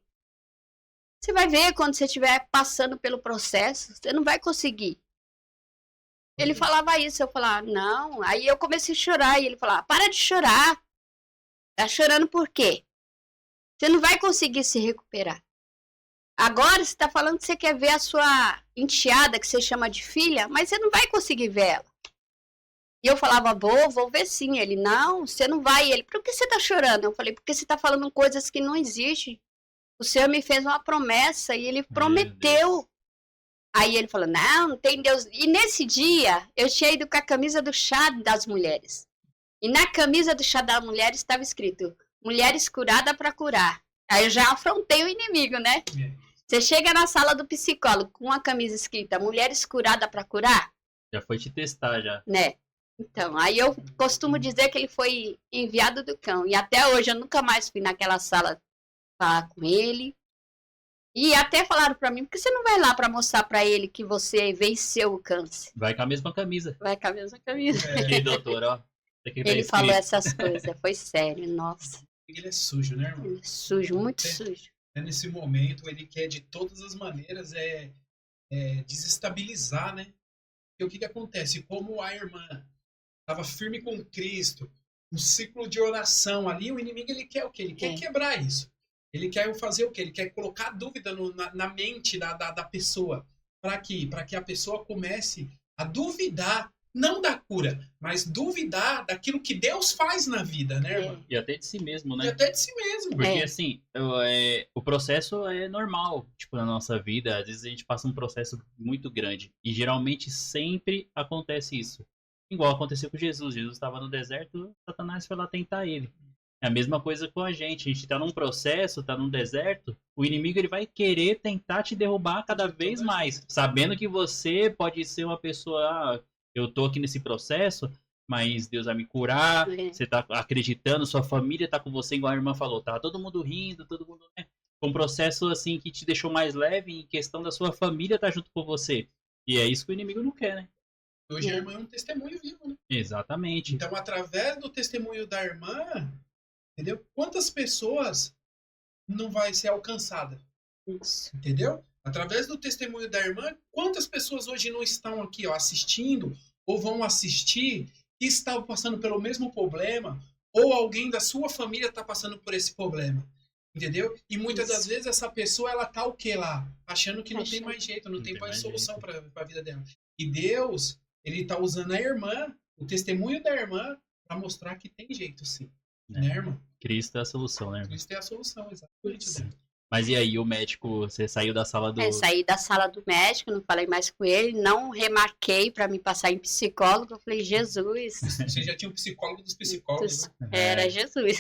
você vai ver quando você estiver passando pelo processo, você não vai conseguir. Ele falava isso, eu falava, não. Aí eu comecei a chorar e ele falava, para de chorar. Tá chorando por quê? Você não vai conseguir se recuperar. Agora você tá falando que você quer ver a sua enteada, que você chama de filha, mas você não vai conseguir ver ela. E eu falava, vou ver sim. Ele, não, você não vai. Ele, por que você tá chorando? Eu falei, porque você tá falando coisas que não existem. O Senhor me fez uma promessa e ele prometeu. Aí ele falou, não tem Deus. E nesse dia, eu tinha ido com a camisa do chá das mulheres. E na camisa do chá das mulheres estava escrito, mulheres curadas para curar. Aí eu já afrontei o inimigo, né? Você chega na sala do psicólogo com uma camisa escrita, mulheres curadas para curar, Já foi te testar, já. né? Então, aí eu costumo dizer que ele foi enviado do cão. E até hoje eu nunca mais fui naquela sala falar com ele. E até falaram pra mim, por que você não vai lá pra mostrar pra ele que você venceu o câncer? Vai com a mesma camisa. Vai com a mesma camisa. Aqui, doutor, ó. Aqui tá Ele escrito. falou essas coisas, foi sério, nossa. Ele é sujo, né, irmão? Ele é sujo, muito sujo. Nesse momento, ele quer de todas as maneiras desestabilizar, né? E o que acontece? Como a irmã estava firme com Cristo, um ciclo de oração ali, o inimigo ele quer o quê? Ele quer quebrar isso. Ele quer fazer o quê? Ele quer colocar dúvida na mente da pessoa. Para quê? Para que a pessoa comece a duvidar, não da cura, mas duvidar daquilo que Deus faz na vida, né, irmão? E até de si mesmo, né? E até de si mesmo. Porque, assim, o processo é normal, tipo, na nossa vida. Às vezes a gente passa um processo muito grande. E geralmente sempre acontece isso. Igual aconteceu com Jesus. Jesus estava no deserto, Satanás foi lá tentar ele. É a mesma coisa com a gente. A gente tá num processo, tá num deserto. O inimigo ele vai querer tentar te derrubar cada vez mais. Sabendo que você pode ser uma pessoa... eu tô aqui nesse processo, mas Deus vai me curar. Você tá acreditando, sua família tá com você, igual a irmã falou. Tá todo mundo rindo, todo mundo... né? Um processo assim que te deixou mais leve em questão da sua família tá junto com você. E é isso que o inimigo não quer, né? Hoje a irmã é um testemunho vivo, né? Exatamente. Então, através do testemunho da irmã, entendeu? Quantas pessoas não vai ser alcançada? Isso. Entendeu? Através do testemunho da irmã, quantas pessoas hoje não estão aqui, ó, assistindo ou vão assistir e estão passando pelo mesmo problema ou alguém da sua família está passando por esse problema? Entendeu? E muitas das vezes essa pessoa, ela tá o quê lá? Achando que não tem mais jeito, não tem mais solução para a vida dela. E Deus, ele tá usando a irmã, o testemunho da irmã, para mostrar que tem jeito sim. Né, irmã? Cristo é a solução, né? Cristo é a solução, exatamente. Mas e aí, o médico, você saiu da sala do... saí da sala do médico, não falei mais com ele, não remarquei para me passar em psicólogo. Eu falei, Jesus. Você já tinha um psicólogo dos psicólogos, né? Era Jesus.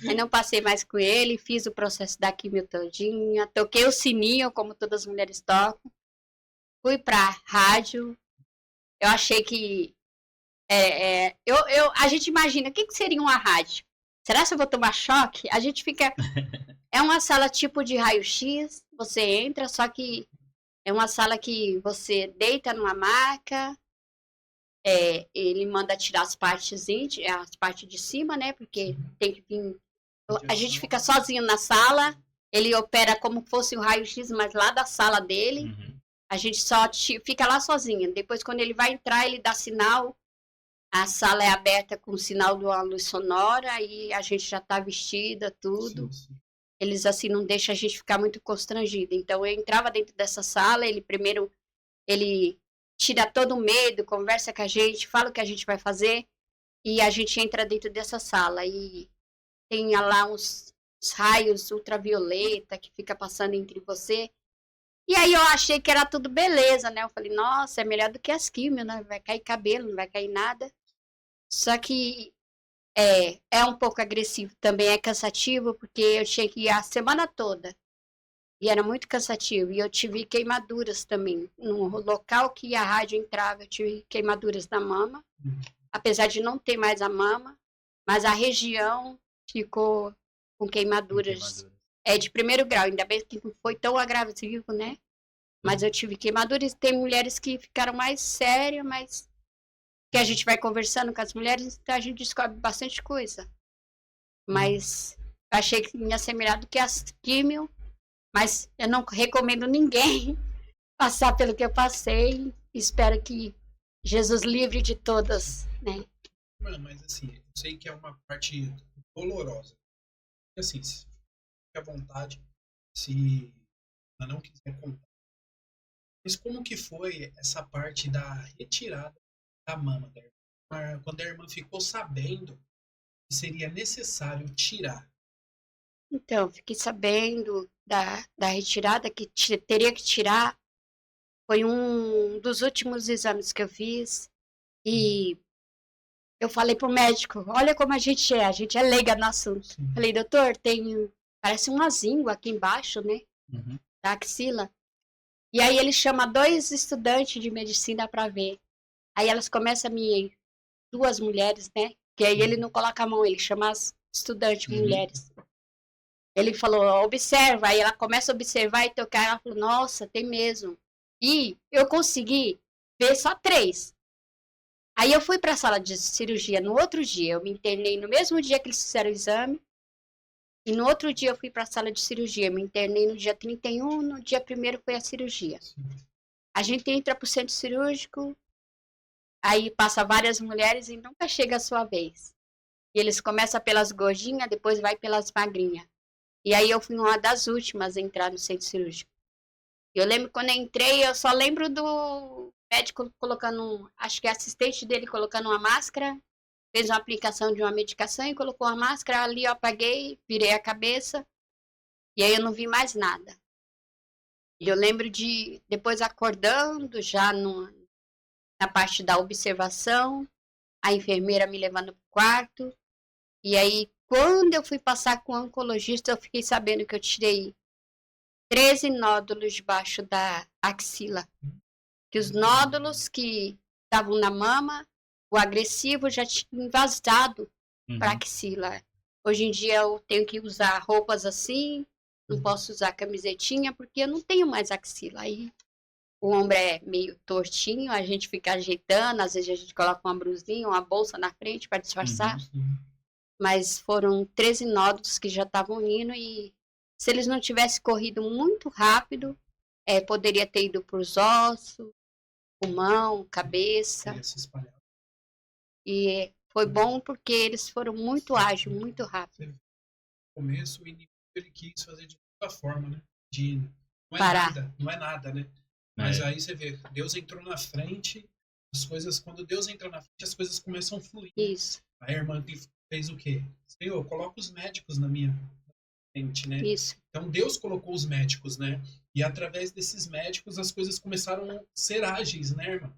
Aí não passei mais com ele, fiz o processo da quimio todinha, toquei o sininho, como todas as mulheres tocam. Fui pra rádio. Eu achei que... a gente imagina, o que seria uma rádio? Será que eu vou tomar choque? A gente fica... É uma sala tipo de raio-x, você entra, só que é uma sala que você deita numa maca, ele manda tirar as partes de cima, né? Porque tem que vir... A gente fica sozinho na sala, ele opera como fosse o raio-x, mas lá da sala dele, a gente só fica lá sozinha. Depois, quando ele vai entrar, ele dá sinal, a sala é aberta com o sinal de uma luz sonora e a gente já está vestida, tudo. Sim. Eles, assim, não deixam a gente ficar muito constrangida. Então, eu entrava dentro dessa sala, ele tira todo o medo, conversa com a gente, fala o que a gente vai fazer, e a gente entra dentro dessa sala. E tem lá uns raios ultravioleta que fica passando entre você. E aí eu achei que era tudo beleza, né? Eu falei, nossa, é melhor do que as químios, né? Vai cair cabelo, não vai cair nada. Só que É um pouco agressivo, também é cansativo, porque eu tinha que ir a semana toda. E era muito cansativo. E eu tive queimaduras também. No local que a rádio entrava, eu tive queimaduras na mama. Apesar de não ter mais a mama, mas a região ficou com queimaduras. É de primeiro grau, ainda bem que não foi tão agressivo, né? Mas eu tive queimaduras. Tem mulheres que ficaram mais sérias, mas que a gente vai conversando com as mulheres, então a gente descobre bastante coisa. Mas achei que ia ser melhor do que as químio, mas eu não recomendo ninguém passar pelo que eu passei. Espero que Jesus livre de todas, né? Mano, mas assim, eu sei que é uma parte dolorosa. Assim, fique à vontade, se ela não quiser contar. Mas como que foi essa parte da retirada da mama da irmã? Quando a irmã ficou sabendo que seria necessário tirar. Então, fiquei sabendo da retirada que teria que tirar. Foi um dos últimos exames que eu fiz. E eu falei pro médico, olha como a gente é leiga no assunto. Falei, doutor, parece um azinho aqui embaixo, né? Da axila. E aí ele chama 2 estudantes de medicina para ver. Aí elas começam a me... 2 mulheres, né? Que aí ele não coloca a mão, ele chama as estudantes mulheres. Ele falou, observa. Aí ela começa a observar e tocar. Ela falou, nossa, tem mesmo. E eu consegui ver só 3. Aí eu fui para a sala de cirurgia no outro dia. Eu me internei no mesmo dia que eles fizeram o exame. E no outro dia eu fui para a sala de cirurgia. Eu me internei no dia 31, no dia 1º foi a cirurgia. A gente entra pro centro cirúrgico, aí passa várias mulheres e nunca chega a sua vez. E eles começam pelas gordinhas, depois vai pelas magrinhas. E aí eu fui uma das últimas a entrar no centro cirúrgico. Eu lembro quando eu entrei, eu só lembro do médico colocando, acho que é assistente dele colocando uma máscara, fez uma aplicação de uma medicação e colocou a máscara ali, eu apaguei, virei a cabeça, e aí eu não vi mais nada. E eu lembro de depois acordando já na parte da observação, a enfermeira me levando para o quarto, e aí quando eu fui passar com o oncologista, eu fiquei sabendo que eu tirei 13 nódulos debaixo da axila. Que os nódulos que estavam na mama, o agressivo já tinha invasado para a axila. Hoje em dia eu tenho que usar roupas assim, não posso usar camisetinha, porque eu não tenho mais axila. Aí o ombro é meio tortinho, a gente fica ajeitando, às vezes a gente coloca uma brusinha, uma bolsa na frente para disfarçar. Mas foram 13 nódulos que já estavam indo e se eles não tivessem corrido muito rápido, poderia ter ido para os ossos, pulmão, cabeça. E foi bom porque eles foram muito ágeis, muito rápido. No começo, o inimigo ele quis fazer de toda forma, né? Não é Parar. nada, não é nada, né? Mas aí você vê, Deus entrou na frente, as coisas, quando Deus entra na frente, as coisas começam a fluir. Isso. A irmã fez o quê? Senhor, coloca os médicos na minha frente, né? Isso. Então Deus colocou os médicos, né? E através desses médicos as coisas começaram a ser ágeis, né, irmã?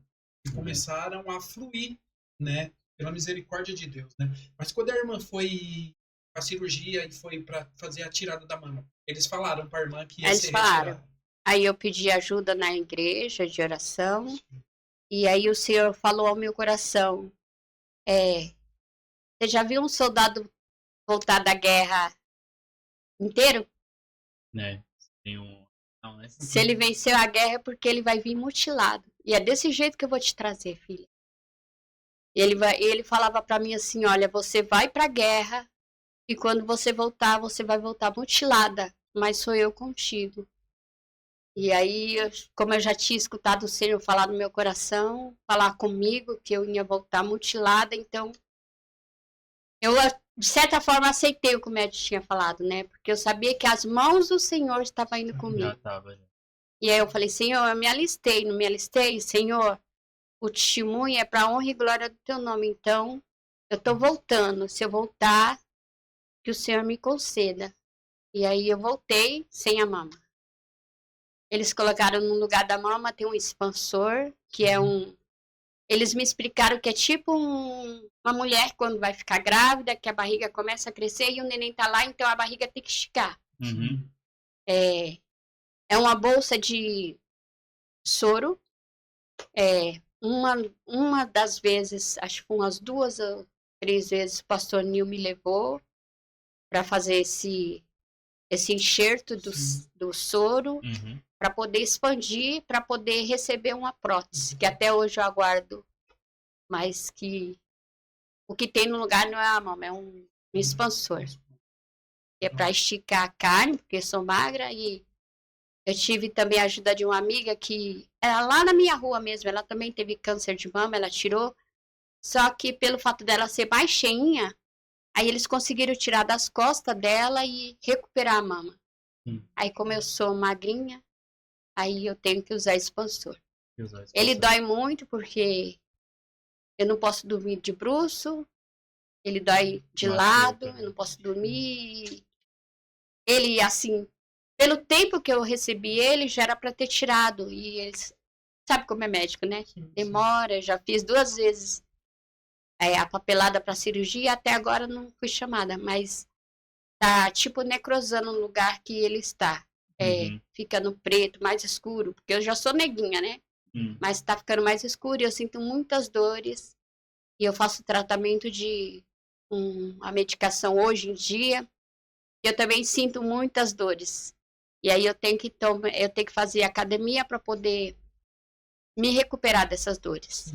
E começaram a fluir, né? Pela misericórdia de Deus, né? Mas quando a irmã foi a cirurgia e foi para fazer a tirada da mama, eles falaram para a irmã que ia ser retirada. Aí eu pedi ajuda na igreja de oração. E aí o Senhor falou ao meu coração, você já viu um soldado voltar da guerra inteiro? Tem um... Não, né? Se ele venceu a guerra é porque ele vai vir mutilado. E é desse jeito que eu vou te trazer, filha. E ele falava para mim assim, olha, você vai para a guerra e quando você voltar, você vai voltar mutilada, mas sou eu contigo. E aí, como eu já tinha escutado o Senhor falar no meu coração, falar comigo que eu ia voltar mutilada, então eu, de certa forma, aceitei o que o médico tinha falado, né? Porque eu sabia que as mãos do Senhor estavam indo comigo. Já tava. E aí eu falei, Senhor, eu me alistei, não me alistei? Senhor, o testemunho é para honra e glória do teu nome. Então, eu estou voltando. Se eu voltar, que o Senhor me conceda. E aí eu voltei sem a mama. Eles colocaram no lugar da mama, tem um expansor, que é um Eles me explicaram que é tipo uma mulher quando vai ficar grávida, que a barriga começa a crescer e o neném tá lá, então a barriga tem que esticar. Uhum. É uma bolsa de soro. Uma das vezes, acho que umas 2 ou 3 vezes, o pastor Nil me levou para fazer esse enxerto do soro, para poder expandir, para poder receber uma prótese, que até hoje eu aguardo, mas que o que tem no lugar não é a mama, é um expansor. É para esticar a carne, porque eu sou magra, e eu tive também a ajuda de uma amiga que era lá na minha rua mesmo, ela também teve câncer de mama, ela tirou, só que pelo fato dela ser mais cheinha, aí eles conseguiram tirar das costas dela e recuperar a mama. Aí como eu sou magrinha, aí eu tenho que usar expansor. Ele dói muito porque eu não posso dormir de bruço, ele dói de lado, eu não posso dormir. Ele, assim, pelo tempo que eu recebi ele, já era para ter tirado. E eles, sabe como é médico, né? Demora, eu já fiz 2 vezes a papelada para cirurgia, até agora não fui chamada, mas tá tipo necrosando no lugar que ele está. Fica no preto, mais escuro, porque eu já sou neguinha, né? Mas tá ficando mais escuro e eu sinto muitas dores. E eu faço tratamento de a medicação hoje em dia. E eu também sinto muitas dores. E aí eu tenho que fazer academia para poder me recuperar dessas dores.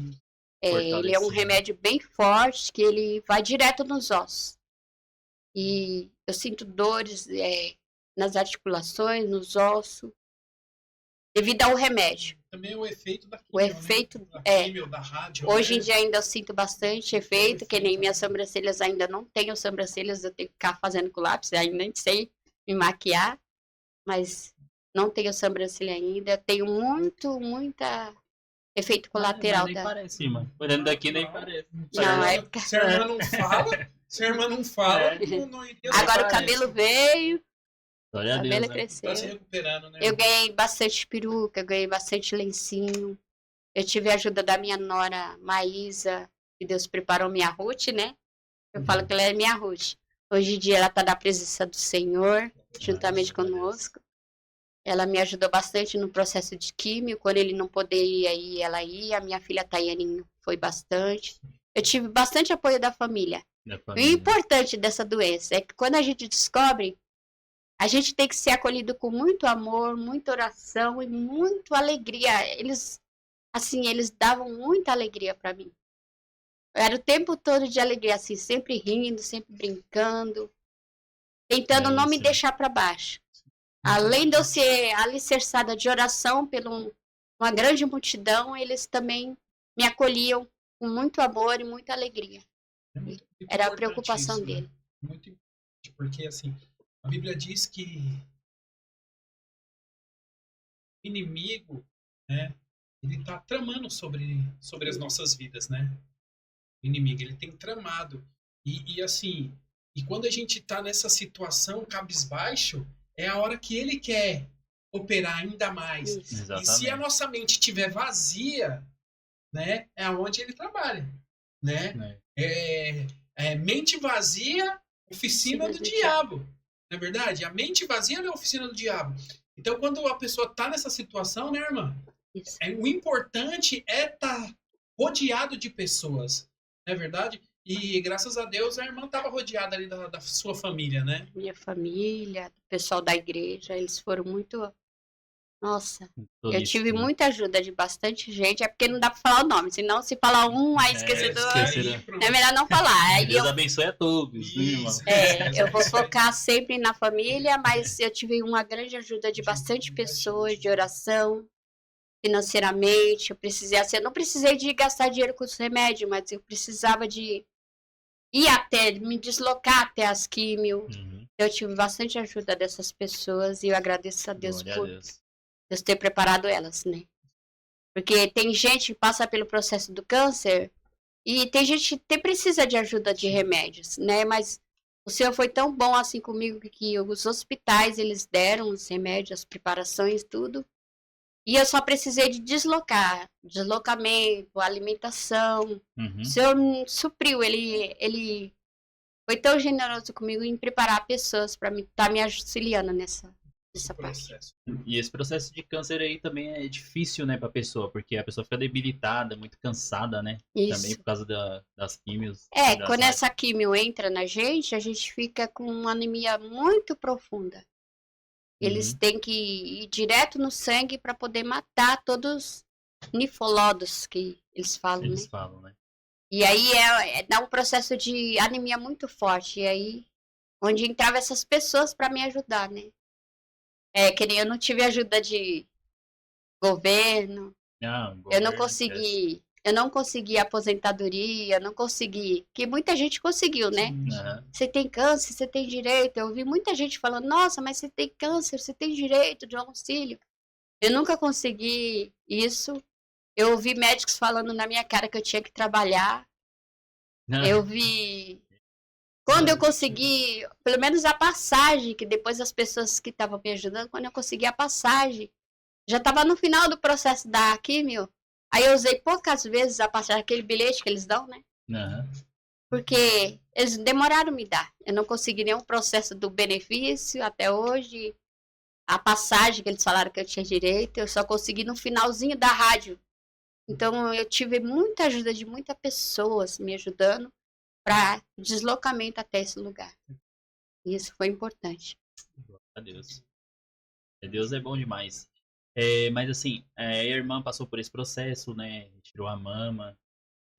Ele é um remédio bem forte, que ele vai direto nos ossos. E eu sinto dores nas articulações, nos ossos, devido ao remédio. Também o efeito da quimio, o efeito, da quimio, da rádio. Hoje em dia ainda eu sinto bastante efeito, que nem minhas sobrancelhas ainda não tenho sobrancelhas, eu tenho que ficar fazendo com lápis, ainda nem sei me maquiar, mas não tenho sobrancelha ainda, eu tenho muita efeito colateral. Nem parece, mano. Olhando daqui nem parece. Não, se a irmã não fala, não iria. Agora o cabelo veio, o cabelo Deus, cresceu. Tá se recuperando, né? Eu ganhei bastante peruca, eu ganhei bastante lencinho. Eu tive a ajuda da minha nora Maísa, que Deus preparou minha Ruth, né? Eu falo que ela é minha Ruth. Hoje em dia ela está na presença do Senhor, juntamente conosco. Ela me ajudou bastante no processo de químio. Quando ele não poderia ir, ela ia. A minha filha Tayane foi bastante. Eu tive bastante apoio da família. O importante dessa doença é que quando a gente descobre, a gente tem que ser acolhido com muito amor, muita oração e muita alegria. Eles davam muita alegria para mim. Era o tempo todo de alegria, assim, sempre rindo, sempre brincando, tentando não me deixar para baixo. Além de eu ser alicerçada de oração por uma grande multidão, eles também me acolhiam com muito amor e muita alegria. Era a preocupação dele. Muito importante, porque assim, a Bíblia diz que o inimigo, né, ele está tramando sobre as nossas vidas, né? O inimigo, ele tem tramado. E assim, e quando a gente está nessa situação cabisbaixo, é a hora que ele quer operar ainda mais. E se a nossa mente estiver vazia, né, é onde ele trabalha, né? Mente vazia, oficina do diabo. Não é verdade? A mente vazia é a oficina do diabo. Então, quando a pessoa está nessa situação, né, irmã? O importante é estar rodeado de pessoas. Não é verdade? E graças a Deus a irmã estava rodeada ali da sua família, né? Minha família, o pessoal da igreja, eles foram muito... Nossa, eu tive muita ajuda de bastante gente, é porque não dá para falar o nome, senão se falar um, aí esquecer do outro, é melhor não falar. Aí Deus abençoe a todos, irmão. Eu vou focar sempre na família, mas eu tive uma grande ajuda de bastante pessoas, de oração, financeiramente, eu não precisei de gastar dinheiro com os remédios, mas eu precisava de me deslocar até as químio. Eu tive bastante ajuda dessas pessoas e eu agradeço a Deus por Deus ter preparado elas, né? Porque tem gente que passa pelo processo do câncer e tem gente que precisa de ajuda de remédios, né? Mas o Senhor foi tão bom assim comigo que os hospitais, eles deram os remédios, as preparações, tudo. E eu só precisei de deslocamento, alimentação. Uhum. O senhor supriu, ele foi tão generoso comigo em preparar pessoas para estar me auxiliando nessa parte. Processo. E esse processo de câncer aí também é difícil, né, pra pessoa, porque a pessoa fica debilitada, muito cansada, né? Também Isso. por causa das químios. Quando essa químio entra na gente, a gente fica com uma anemia muito profunda. Eles têm que ir direto no sangue para poder matar todos os nifolodos que eles falam, Eles falam, né? E aí dá um processo de anemia muito forte. E aí, onde entravam essas pessoas para me ajudar, né? Que nem eu não tive ajuda de governo. Eu não consegui aposentadoria, não consegui. Que muita gente conseguiu, né? Você tem câncer, você tem direito. Eu ouvi muita gente falando, nossa, mas você tem câncer, você tem direito de um auxílio. Eu nunca consegui isso. Eu ouvi médicos falando na minha cara que eu tinha que trabalhar. Eu vi... Quando eu consegui, pelo menos a passagem, que depois as pessoas que estavam me ajudando, quando eu consegui a passagem, já estava no final do processo da químio, aí eu usei poucas vezes a passagem, aquele bilhete que eles dão, né? Porque eles demoraram a me dar. Eu não consegui nenhum processo do benefício até hoje. A passagem que eles falaram que eu tinha direito, eu só consegui no finalzinho da rádio. Então eu tive muita ajuda de muitas pessoas me ajudando para deslocamento até esse lugar. Isso foi importante. Glória a Deus. Deus é bom demais. Mas assim, a irmã passou por esse processo, né? Tirou a mama.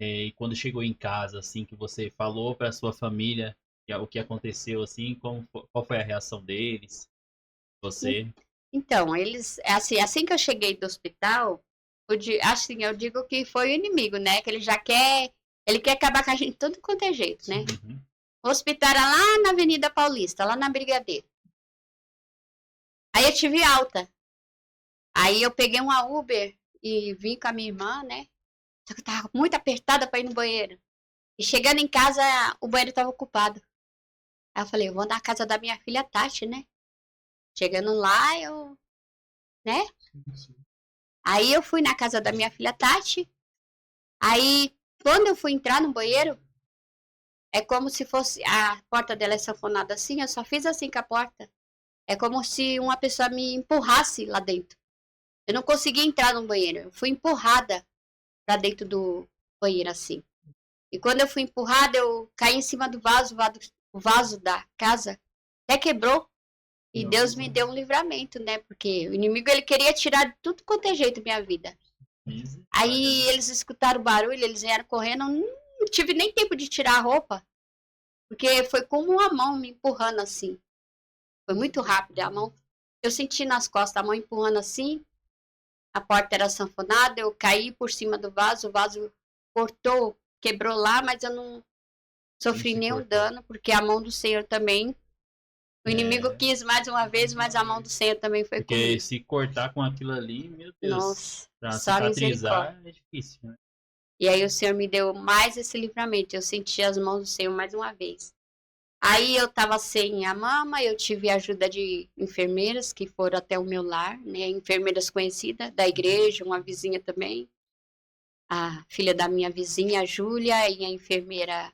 E quando chegou em casa, assim, que você falou para sua família o que aconteceu, assim, qual foi a reação deles? Você? Então, eles, assim que eu cheguei do hospital, eu digo que foi o inimigo, né? Que ele quer acabar com a gente de tudo quanto é jeito, né? O hospital era lá na Avenida Paulista, lá na Brigadeiro. Aí eu tive alta. Aí eu peguei uma Uber e vim com a minha irmã, né? Só que eu tava muito apertada para ir no banheiro. E chegando em casa, o banheiro estava ocupado. Aí eu falei, eu vou na casa da minha filha Tati, né? Chegando lá, né? Aí eu fui na casa da minha filha Tati. Aí, quando eu fui entrar no banheiro, é como se fosse... A porta dela é sanfonada assim, eu só fiz assim com a porta. É como se uma pessoa me empurrasse lá dentro. Eu não consegui entrar no banheiro. Eu fui empurrada pra dentro do banheiro, assim. E quando eu fui empurrada, eu caí em cima do vaso. O vaso da casa até quebrou. E Deus me deu um livramento, né? Porque o inimigo, ele queria tirar de tudo quanto é jeito minha vida. Aí eles escutaram o barulho, eles vieram correndo. Não tive nem tempo de tirar a roupa. Porque foi como uma mão me empurrando assim. Foi muito rápido a mão. Eu senti nas costas a mão empurrando assim. A porta era sanfonada, eu caí por cima do vaso. O vaso cortou, quebrou lá, mas eu não sofri nenhum dano. Porque a mão do Senhor também... O inimigo quis mais uma vez, mas a mão do Senhor também foi comigo. Porque se cortar com aquilo ali, meu Deus, nossa, pra só cicatrizar é difícil, né? E aí o Senhor me deu mais esse livramento. Eu senti as mãos do Senhor mais uma vez. Aí eu tava sem a mama, eu tive a ajuda de enfermeiras que foram até o meu lar, né? Enfermeiras conhecidas da igreja, uma vizinha também. A filha da minha vizinha, a Júlia, e a enfermeira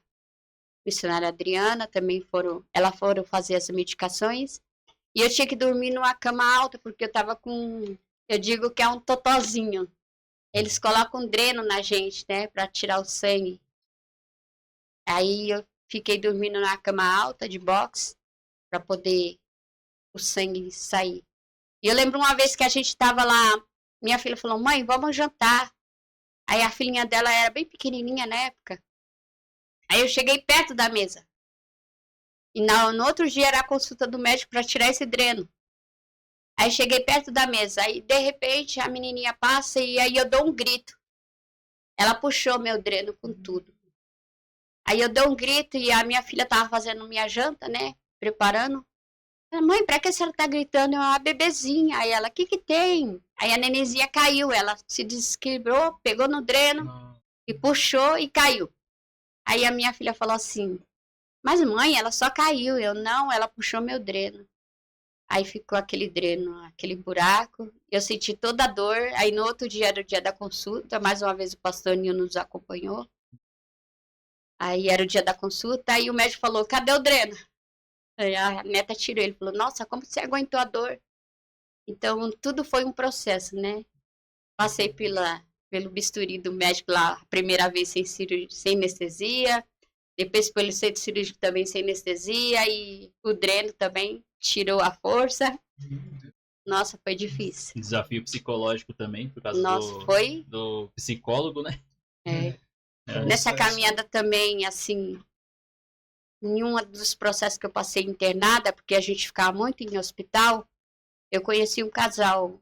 missionária Adriana também foram fazer as medicações. E eu tinha que dormir numa cama alta, porque eu tava com, eu digo que é um totozinho. Eles colocam um dreno na gente, né, para tirar o sangue. Aí eu fiquei dormindo na cama alta de box, para poder o sangue sair. E eu lembro uma vez que a gente tava lá, minha filha falou, mãe, vamos jantar. Aí a filhinha dela era bem pequenininha na época. Aí eu cheguei perto da mesa. E no outro dia era a consulta do médico para tirar esse dreno. Aí cheguei perto da mesa. Aí, de repente, a menininha passa e aí eu dou um grito. Ela puxou meu dreno com tudo. Aí eu dou um grito e a minha filha tava fazendo minha janta, né? Preparando. Mãe, pra que a senhora tá gritando? É uma bebezinha. Aí ela, o que tem? Aí a nenenzinha caiu. Ela se desequilibrou, pegou no dreno e puxou e caiu. Aí a minha filha falou assim, mas mãe, ela só caiu. Eu, não, ela puxou meu dreno. Aí ficou aquele dreno, aquele buraco. Eu senti toda a dor. Aí no outro dia era o dia da consulta. Mais uma vez o pastor Nil nos acompanhou. Aí era o dia da consulta. Aí o médico falou, cadê o dreno? Aí a neta tirou. Ele falou, nossa, como você aguentou a dor? Então, tudo foi um processo, né? Passei pelo bisturi do médico lá, a primeira vez sem anestesia. Depois pelo centro cirúrgico também sem anestesia. E o dreno também tirou a força. Nossa, foi difícil. Desafio psicológico também, por causa do psicólogo, né? Nessa caminhada também, assim, em um dos processos que eu passei internada, porque a gente ficava muito em hospital, eu conheci um casal,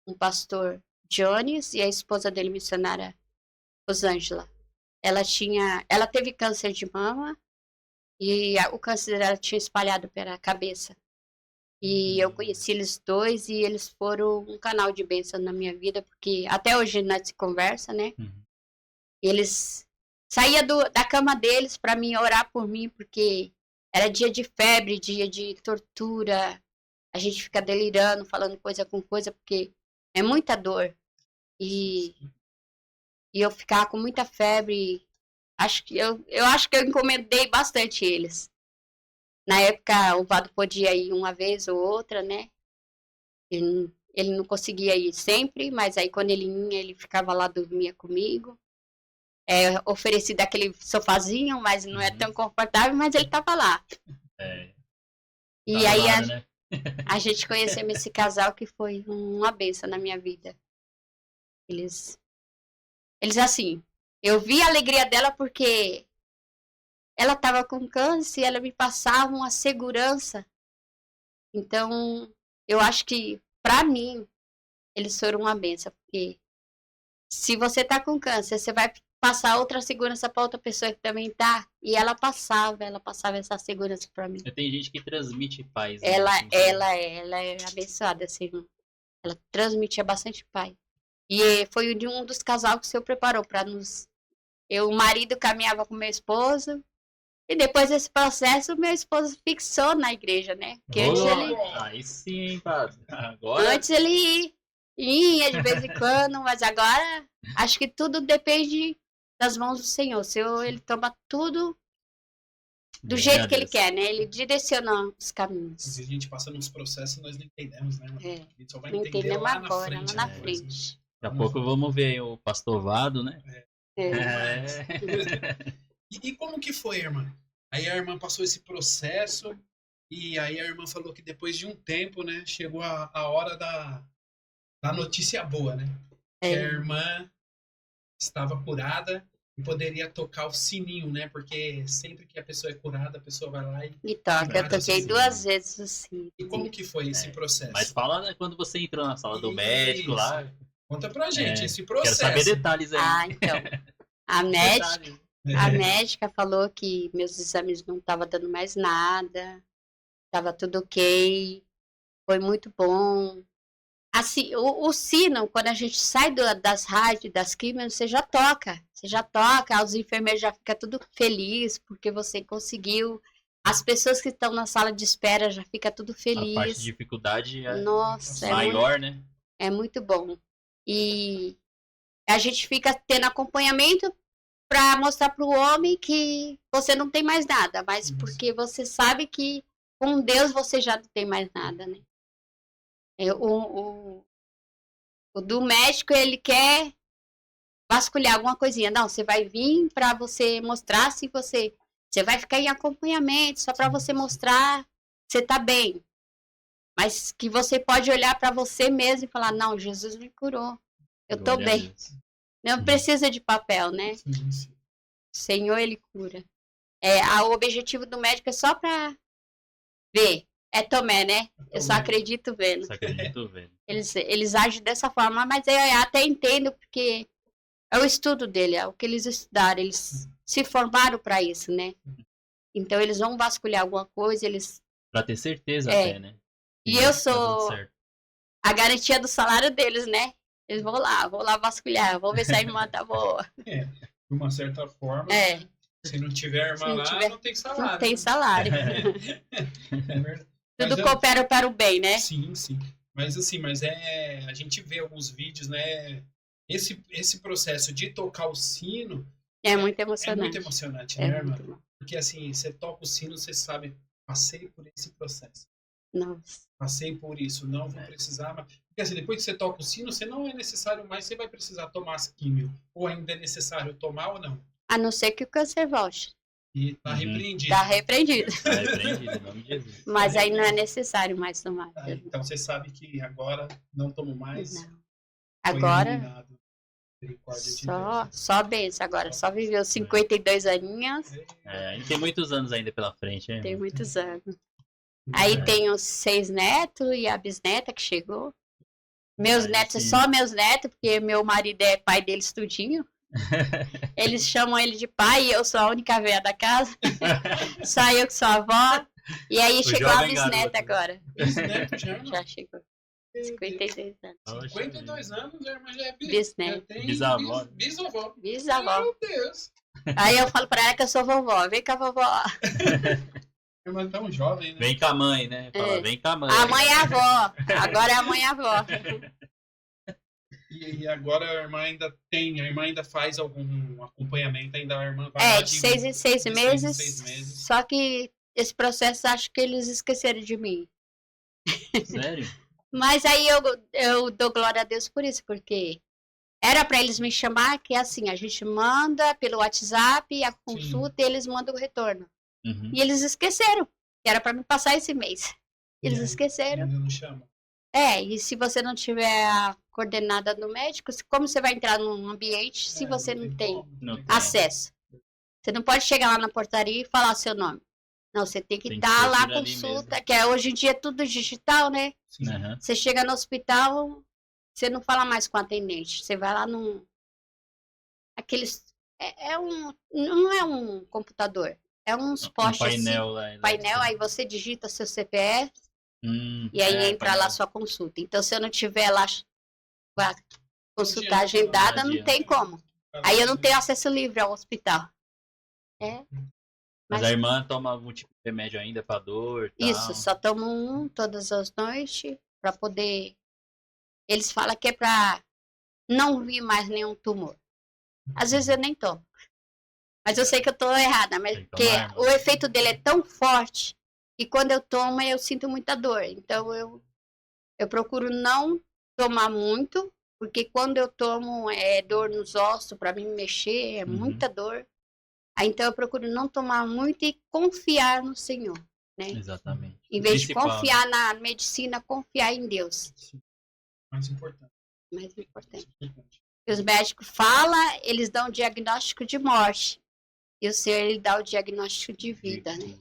um pastor Jones e a esposa dele, missionária Rosângela. Ela teve câncer de mama e o câncer dela tinha espalhado pela cabeça. E eu conheci eles dois e eles foram um canal de bênção na minha vida, porque até hoje nós se conversa, né? Eles saíam da cama deles para mim orar por mim, porque era dia de febre, dia de tortura. A gente fica delirando, falando coisa com coisa, porque é muita dor. E eu ficava com muita febre. Eu acho que eu encomendei bastante eles. Na época, o Vado podia ir uma vez ou outra, né? Ele não conseguia ir sempre, mas aí quando ele ia, ele ficava lá, dormia comigo. Ofereci daquele sofazinho, mas não é tão confortável, mas ele estava lá. E aí né? a gente conheceu esse casal que foi uma bênção na minha vida. Eles assim, eu vi a alegria dela porque ela estava com câncer e ela me passava uma segurança. Então, eu acho que, para mim, eles foram uma benção. Porque se você está com câncer, você vai passar outra segurança para outra pessoa que também está. E ela passava essa segurança para mim. Tem gente que transmite paz. Ela né? é abençoada, assim. Ela transmitia bastante paz. E foi de um dos casais que o Senhor preparou para nos... O marido caminhava com meu esposo. E depois desse processo, meu esposo fixou na igreja, né? Porque antes ele... Aí sim, padre. Agora... Antes ele ia de vez em quando, mas agora acho que tudo depende das mãos do Senhor. O Senhor, ele toma tudo do jeito que ele quer, né? Ele direciona os caminhos. Se a gente passa nos processos, nós não entendemos, né? A gente só vai não entender entendemos lá agora, na frente. lá na frente. Daqui a pouco vamos ver o pastor Vado, né? E como que foi, irmã? Aí a irmã passou esse processo e aí a irmã falou que depois de um tempo, né, chegou a hora da notícia boa, né? Que a irmã estava curada e poderia tocar o sininho, né? Porque sempre que a pessoa é curada, a pessoa vai lá e toca. Eu toquei 2 vezes o sino. E como que foi esse processo? Mas fala, né, quando você entrou na sala do médico lá. Conta pra gente esse processo. Quero saber detalhes aí. Então. A médica falou que meus exames não estavam dando mais nada, estava tudo ok, foi muito bom. Assim, o sino, quando a gente sai das rádios, das químicas, você já toca, os enfermeiros já ficam tudo felizes porque você conseguiu. As pessoas que estão na sala de espera já ficam tudo felizes. A parte de dificuldade é Nossa, maior, né? É muito bom. E a gente fica tendo acompanhamento para mostrar para o homem que você não tem mais nada, mas porque você sabe que com Deus você já não tem mais nada, né? O do médico, ele quer vasculhar alguma coisinha. Não, você vai vir para você mostrar se você vai ficar em acompanhamento, só para você mostrar que você tá bem. Mas que você pode olhar para você mesmo e falar, não, Jesus me curou, eu tô bem. Não precisa de papel, né? Sim. O Senhor, ele cura. O objetivo do médico é só para ver. É Tomé, né? Eu só acredito vendo. Só acredito vendo. Eles agem dessa forma, mas eu até entendo, porque é o estudo dele, é o que eles estudaram. Eles se formaram para isso, né? Então, eles vão vasculhar alguma coisa, eles... Pra ter certeza até, né? E eu sou a garantia do salário deles, né? Eles vão lá vasculhar, vão ver se a irmã tá boa. De uma certa forma, se não tiver irmã lá, não tem salário. Não tem salário. É verdade. Tudo Mas coopera para o bem, né? sim, sim. Mas assim, a gente vê alguns vídeos, né? Esse processo de tocar o sino É muito é muito emocionante. emocionante, É né, muito irmã? bom. Porque assim, você toca o sino, você sabe, passei por esse processo. Nossa. Passei por isso, não vou precisar. Porque assim, depois que você toca o sino, você não é necessário mais, você vai precisar tomar as químio. Ou ainda é necessário tomar ou não. A não ser que o câncer volte. E tá Uhum. repreendido. Tá repreendido. Tá repreendido, em nome de Jesus. Mas aí não é necessário mais tomar. Ah, então você sabe que agora não tomo mais. Não. Foi Agora, eliminado. Misericórdia de Deus. só benção agora. Só viveu 52 aninhos. E tem muitos anos ainda pela frente, né? Tem irmã? muitos anos. Aí tem os 6 netos e a bisneta que chegou. Meus Aí netos, sim. só meus netos, porque meu marido é pai deles tudinho. Eles chamam ele de pai e eu sou a única velha da casa. Só eu que sou a avó. E aí O chegou a jovem bisneta garoto. agora. Bisneto já, irmã? Já chegou. 52 anos. Oxe, 52 anos, a irmã já é Bisneto. já tem Bisavó. bisavó. Bisavó. Meu Deus. Aí eu falo pra ela que eu sou vovó. Vem com a vovó. A irmã tão jovem, né? Vem com a mãe, né? Fala, É. vem com a mãe. A mãe é a avó. Agora é a mãe e a avó. E agora a irmã ainda faz algum acompanhamento, ainda a irmã vai É, lá de 6 em 6 de meses. 6 em 6 meses. Só que esse processo acho que eles esqueceram de mim. Sério? Mas aí eu dou glória a Deus por isso, porque era para eles me chamar, que é assim, a gente manda pelo WhatsApp a consulta e eles mandam o retorno. Uhum. E eles esqueceram, que era para me passar esse mês. Eles E aí, esqueceram. ainda não chama. E se você não tiver a coordenada do médico, como você vai entrar num ambiente se você não tem como, Não tem tem. acesso? Você não pode chegar lá na portaria e falar seu nome. Não, você tem que Tem que estar ser lá por ali consulta, mesmo. que hoje em dia é tudo digital, né? Sim. Aham. Você chega no hospital, você não fala mais com o atendente. Você vai lá num. Aqueles. Não é um computador. É uns postes painel assim. lá. Painel, aí você digita seu CPF e aí entra painel. lá a sua consulta. Então, se eu não tiver lá pra consultar Adianta, agendada, não não tem como. Aí eu não tenho acesso livre ao hospital. Mas a irmã toma algum tipo de remédio ainda pra dor? Tal. Isso, só tomo um todas as noites para poder. Eles falam que é para não vir mais nenhum tumor. Às vezes eu nem tomo. Mas eu sei que eu tô errada, mas Tem que porque tomar, o efeito dele é tão forte que quando eu tomo eu sinto muita dor. Então eu procuro não tomar muito, porque quando eu tomo é dor nos ossos para mim mexer, é Uhum. muita dor. Aí, então eu procuro não tomar muito e confiar no Senhor, né? Exatamente. Em vez de Principal, né? confiar na medicina, confiar em Deus. Mais importante. Mais importante. Os médicos falam, eles dão o diagnóstico de morte. E o Senhor, ele dá o diagnóstico de vida, né?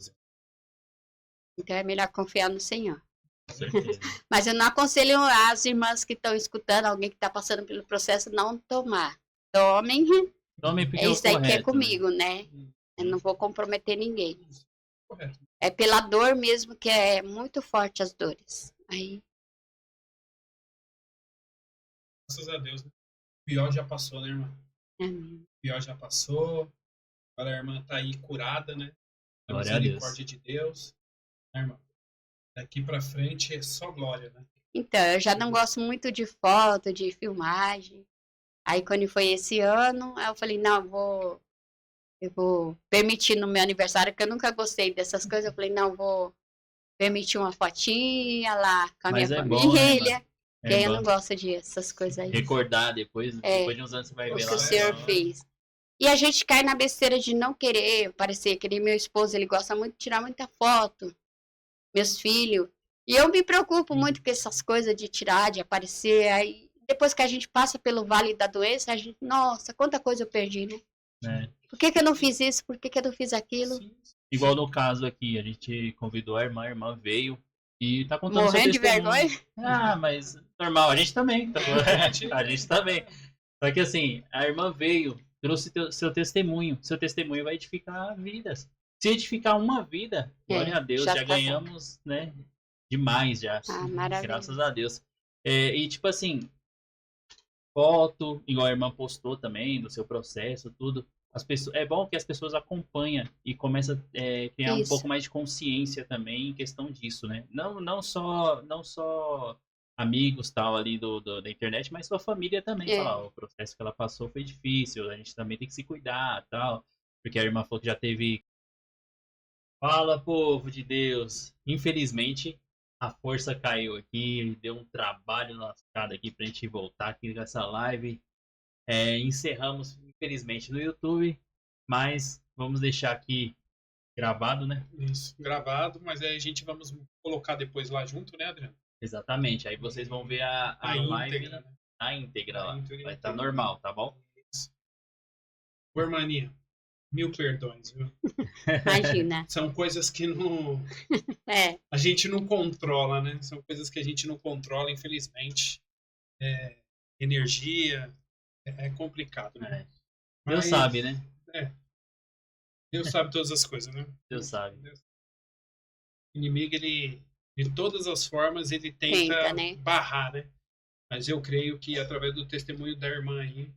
Então é melhor confiar no Senhor. Com certeza. Mas eu não aconselho as irmãs que estão escutando, alguém que está passando pelo processo, não tomar. Tomem, Tome porque é isso aí que é correto, comigo, né? Eu não vou comprometer ninguém. Correto. É pela dor mesmo, que é muito forte as dores. Aí, Graças a Deus. Né? O pior já passou, né, irmã? amém. O pior já passou. Agora a irmã tá aí curada, né? A Glória a misericórdia de Deus. Né, irmã? Daqui pra frente é só glória, né? Então, eu já não gosto muito de foto, de filmagem. Aí, quando foi esse ano, aí eu falei, não, eu vou permitir no meu aniversário, que eu nunca gostei dessas coisas. Eu falei, não, vou permitir uma fotinha lá com a Mas minha é bom, né, família. irmã? Que aí eu bom. não gosto dessas coisas aí. Recordar depois de uns anos você vai O ver que lá. o Senhor fez. E a gente cai na besteira de não querer parecer, que nem meu esposo, ele gosta muito de tirar muita foto. Meus filhos. E eu me preocupo muito com essas coisas de tirar, de aparecer. Aí, depois que a gente passa pelo vale da doença, a gente, nossa, quanta coisa eu perdi, né? Né? Por que eu não fiz isso? Por que eu não fiz aquilo? Sim. Igual no caso aqui, a gente convidou a irmã veio e tá contando Morrendo seu de testemunho. vergonha? Ah, mas normal, a gente também. Tá bom? A gente também. Só que assim, a irmã veio, trouxe seu testemunho. Seu testemunho vai edificar vidas. Se edificar uma vida, glória a Deus, já já tá ganhamos, né? Demais já. Ah, maravilha. Graças a Deus. E tipo assim, foto, igual a irmã postou também, do seu processo, tudo. é bom que as pessoas acompanham e começam a criar um Isso. pouco mais de consciência também em questão disso, né? Não só amigos tal ali da internet, mas sua família também. É. Falar, ó, o processo que ela passou foi difícil, a gente também tem que se cuidar tal. Porque a irmã falou que já teve. Fala, povo de Deus! Infelizmente, a força caiu aqui, deu um trabalho lascado aqui pra gente voltar aqui com essa live. Encerramos, infelizmente, no YouTube, mas vamos deixar aqui gravado, né? Isso, gravado, mas aí a gente vamos colocar depois lá junto, né, Adriano? Exatamente. Aí vocês vão ver a live íntegra, né? na íntegra lá. íntegra, Vai estar íntegra. normal, tá bom? Isso. Ô, irmãninha, 1000 perdões, viu? Imagina. São coisas que não, É, a gente não controla, né? São coisas que a gente não controla, infelizmente. Energia, é complicado, né? Deus sabe, né? Deus sabe todas as coisas, né? Deus sabe. O inimigo, ele, de todas as formas, ele tenta Tenta, né? barrar, né? Mas eu creio que, através do testemunho da irmã aí,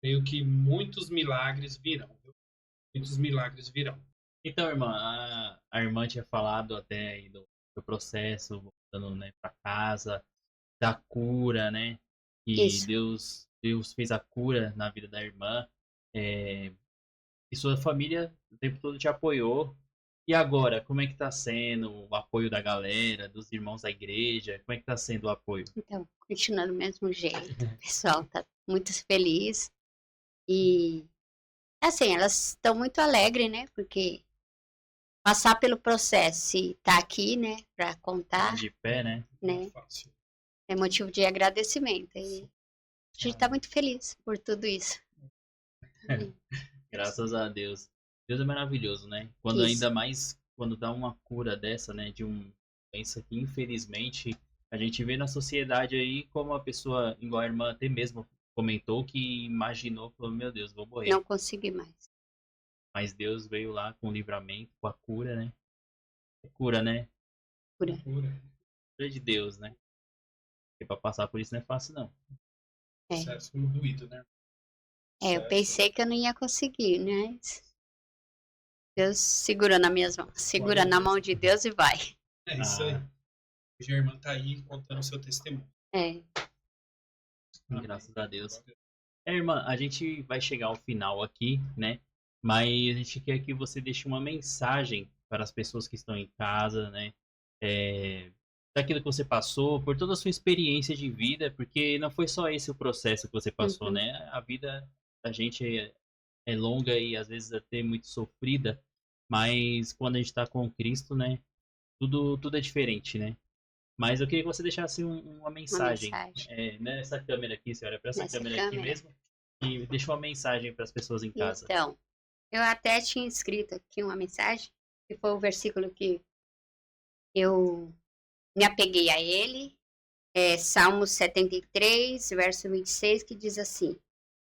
creio que muitos milagres virão. Viu? Muitos milagres virão. Então, irmã, a irmã tinha falado até aí do processo, voltando, né, para casa, da cura, né? Que Isso. Deus fez a cura na vida da irmã. E sua família o tempo todo te apoiou. E agora, como é que tá sendo o apoio da galera, dos irmãos da igreja? Como é que tá sendo o apoio? então, continua do mesmo jeito. O pessoal tá muito feliz. E, assim, elas estão muito alegres, né? Porque passar pelo processo e tá aqui, né? Pra contar, De pé, né? Não é né? fácil. É motivo de agradecimento. E a gente tá muito feliz por tudo isso. Graças a Deus. Deus é maravilhoso, né? Quando Isso. ainda mais, quando dá uma cura dessa, né? De uma doença que, infelizmente, a gente vê na sociedade aí como a pessoa, igual a irmã até mesmo comentou, que imaginou, falou, meu Deus, vou morrer. Não consegui mais. Mas Deus veio lá com o livramento, com a cura, né? É cura, né? Cura. Cura de Deus, né? Porque pra passar por isso não é fácil, não. É. Processo doído, né? Eu pensei que eu não ia conseguir, né? Deus segura nas minhas mãos. Segura na mão de Deus e vai. É isso aí. Hoje a irmã tá aí contando o seu testemunho. É. Amém. Graças a Deus. Irmã, a gente vai chegar ao final aqui, né? Mas a gente quer que você deixe uma mensagem para as pessoas que estão em casa, né? Daquilo que você passou, por toda a sua experiência de vida, porque não foi só esse o processo que você passou, Uhum. né? A vida da gente é longa e às vezes até muito sofrida, mas quando a gente está com Cristo, né? Tudo é diferente, né? Mas eu queria que você deixasse uma mensagem. mensagem. Nessa câmera aqui, senhora, para essa Nessa câmera aqui câmera. mesmo, e deixa uma mensagem para as pessoas em casa. Então, eu até tinha escrito aqui uma mensagem, que foi o versículo que eu me apeguei a ele. Salmos 73, verso 26, que diz assim: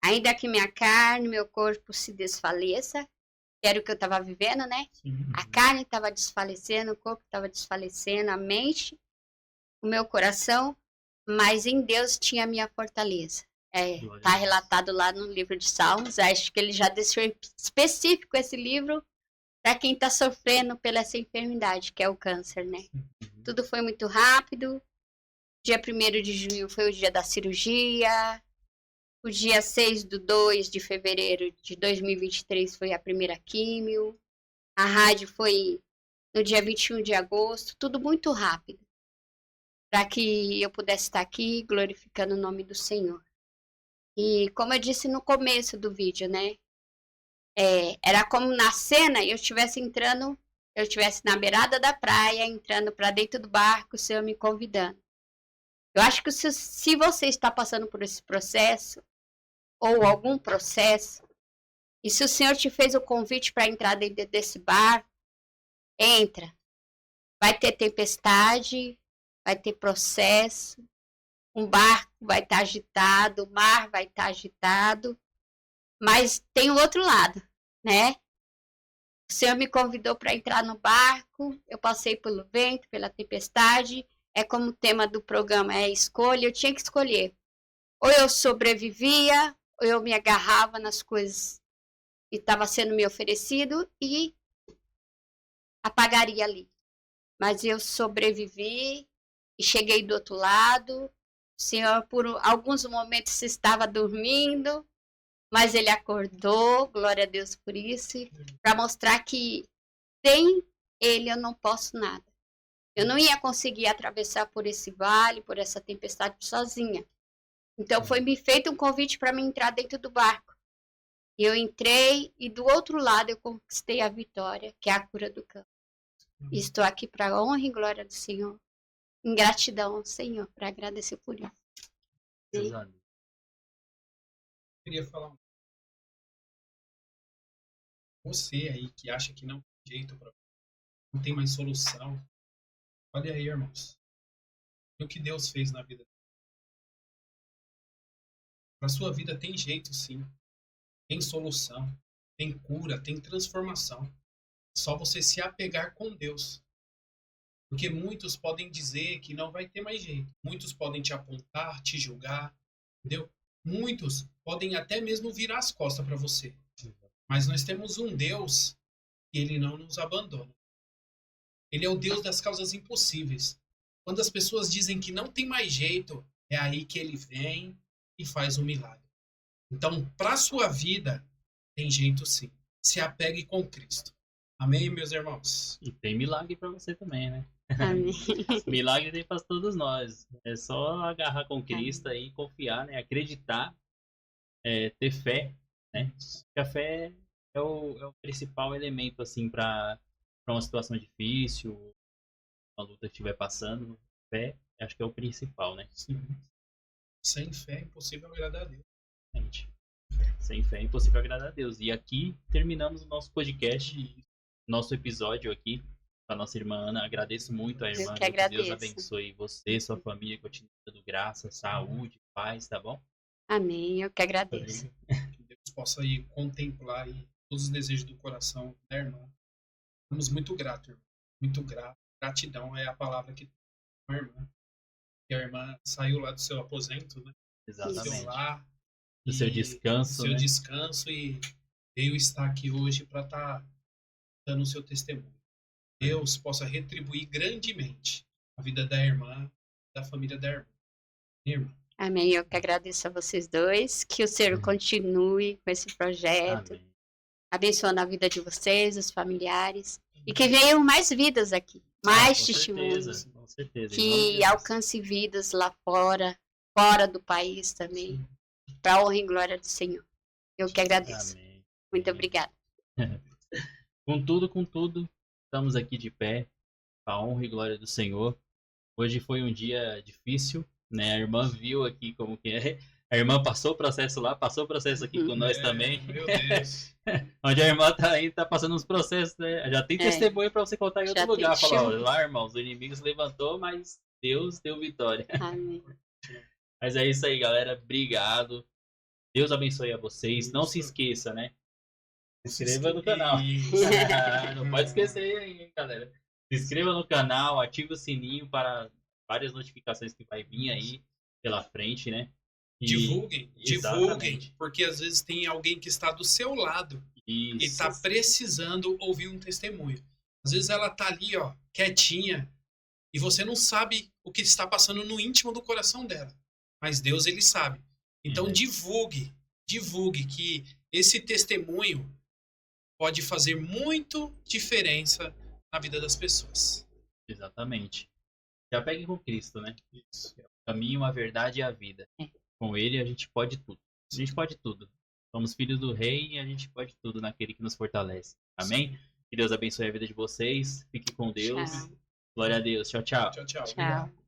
ainda que minha carne, meu corpo se desfaleça, que era o que eu estava vivendo, né? A carne estava desfalecendo, o corpo estava desfalecendo, a mente, o meu coração, mas em Deus tinha a minha fortaleza. Está relatado lá no livro de Salmos. Acho que ele já deixou específico esse livro para quem está sofrendo pela essa enfermidade, que é o câncer, né? Tudo foi muito rápido. Dia 1º de junho foi o dia da cirurgia. O dia 6/2 de fevereiro de 2023 foi a primeira químio. A rádio foi no dia 21 de agosto. Tudo muito rápido. Para que eu pudesse estar aqui glorificando o nome do Senhor. E como eu disse no começo do vídeo, né? Era como na cena eu estivesse na beirada da praia, entrando para dentro do barco, o Senhor me convidando. Eu acho que se você está passando por esse processo, ou algum processo, e se o Senhor te fez o convite para entrar dentro desse barco, entra. Vai ter tempestade, vai ter processo, um barco vai estar agitado, o mar vai estar agitado, mas tem o outro lado, né? O Senhor me convidou para entrar no barco, eu passei pelo vento, pela tempestade, como o tema do programa é escolha, eu tinha que escolher. Ou eu sobrevivia, ou eu me agarrava nas coisas estava sendo me oferecido e apagaria ali. Mas eu sobrevivi e cheguei do outro lado. O Senhor, por alguns momentos, estava dormindo, mas ele acordou, glória a Deus por isso, para mostrar que sem ele eu não posso nada. Eu não ia conseguir atravessar por esse vale, por essa tempestade sozinha. Então foi me feito um convite para mim entrar dentro do barco. E eu entrei e do outro lado eu conquistei a vitória, que é a cura do campo. E estou aqui para a honra e glória do Senhor. Em gratidão ao Senhor, para agradecer por isso. Eu queria falar você aí que acha que não tem jeito, não tem mais solução. Olha aí, irmãos. O que Deus fez na vida. Para sua vida tem jeito, sim. Tem solução, tem cura, tem transformação. É só você se apegar com Deus. Porque muitos podem dizer que não vai ter mais jeito. Muitos podem te apontar, te julgar, entendeu? Muitos podem até mesmo virar as costas para você. Mas nós temos um Deus que ele não nos abandona. Ele é o Deus das causas impossíveis. Quando as pessoas dizem que não tem mais jeito, é aí que ele vem e faz um milagre. Então, para a sua vida, tem jeito sim. Se apegue com Cristo. Amém, meus irmãos? E tem milagre para você também, né? Amém. Milagre tem para todos nós. É só agarrar com Cristo aí, confiar, né? Acreditar, ter fé, né? Porque a fé é o principal elemento assim para uma situação difícil, uma luta que estiver passando. Fé, acho que é o principal, né? Sim. Sem fé é impossível agradar a Deus. Gente, sem fé é impossível agradar a Deus. E aqui terminamos o nosso podcast, nosso episódio aqui com a nossa irmã Ana. Agradeço muito a irmã. Que Deus abençoe você, sua família, continue dando graça, saúde, paz, tá bom? Amém, eu que agradeço. Que Deus possa aí contemplar aí todos os desejos do coração da irmã. Estamos muito gratos, irmão. Muito grato. Gratidão é a palavra que tem com a irmã. Que a irmã saiu lá do seu aposento, né? Exatamente. Lá, Do seu descanso, do seu né? descanso e veio estar aqui hoje para estar dando o seu testemunho. Deus possa retribuir grandemente a vida da irmã, da família da irmã. Irmã. Amém, eu que agradeço a vocês dois. Que o Senhor continue com esse projeto. Amém. Abençoando a vida de vocês, os familiares. E que venham mais vidas aqui. Mais Com testemunhos. certeza, com certeza. Que alcance vidas lá fora, fora do país também. Para a honra e glória do Senhor. Eu que agradeço. Amém. Muito obrigada. Com tudo, estamos aqui de pé, para a honra e glória do Senhor. Hoje foi um dia difícil, né? A irmã viu aqui como que é. A irmã passou o processo lá, passou o processo aqui com nós também. Meu Deus. Onde a irmã tá passando uns processos, né? Já tem testemunho para você contar em outro lugar. Falar, olha lá, irmãos, os inimigos levantou, mas Deus deu vitória. Amém. Mas é isso aí, galera. Obrigado. Deus abençoe a vocês. Não se esqueça, né? Se inscreva no canal. Não pode esquecer aí, hein, galera. Se inscreva no canal, ative o sininho para várias notificações que vai vir aí pela frente, né? E... Divulguem, porque às vezes tem alguém que está do seu lado e está precisando ouvir um testemunho. Às vezes ela tá ali, ó, quietinha, e você não sabe o que está passando no íntimo do coração dela. Mas Deus, ele sabe. Então divulgue que esse testemunho pode fazer muito diferença na vida das pessoas. Exatamente. Se apegue com Cristo, né? Isso. O caminho, a verdade e a vida. Com ele a gente pode tudo. A gente pode tudo. Somos filhos do rei e a gente pode tudo naquele que nos fortalece. Amém? Que Deus abençoe a vida de vocês. Fique com Deus. Tchau. Glória a Deus. Tchau, tchau. Tchau, tchau. Tchau.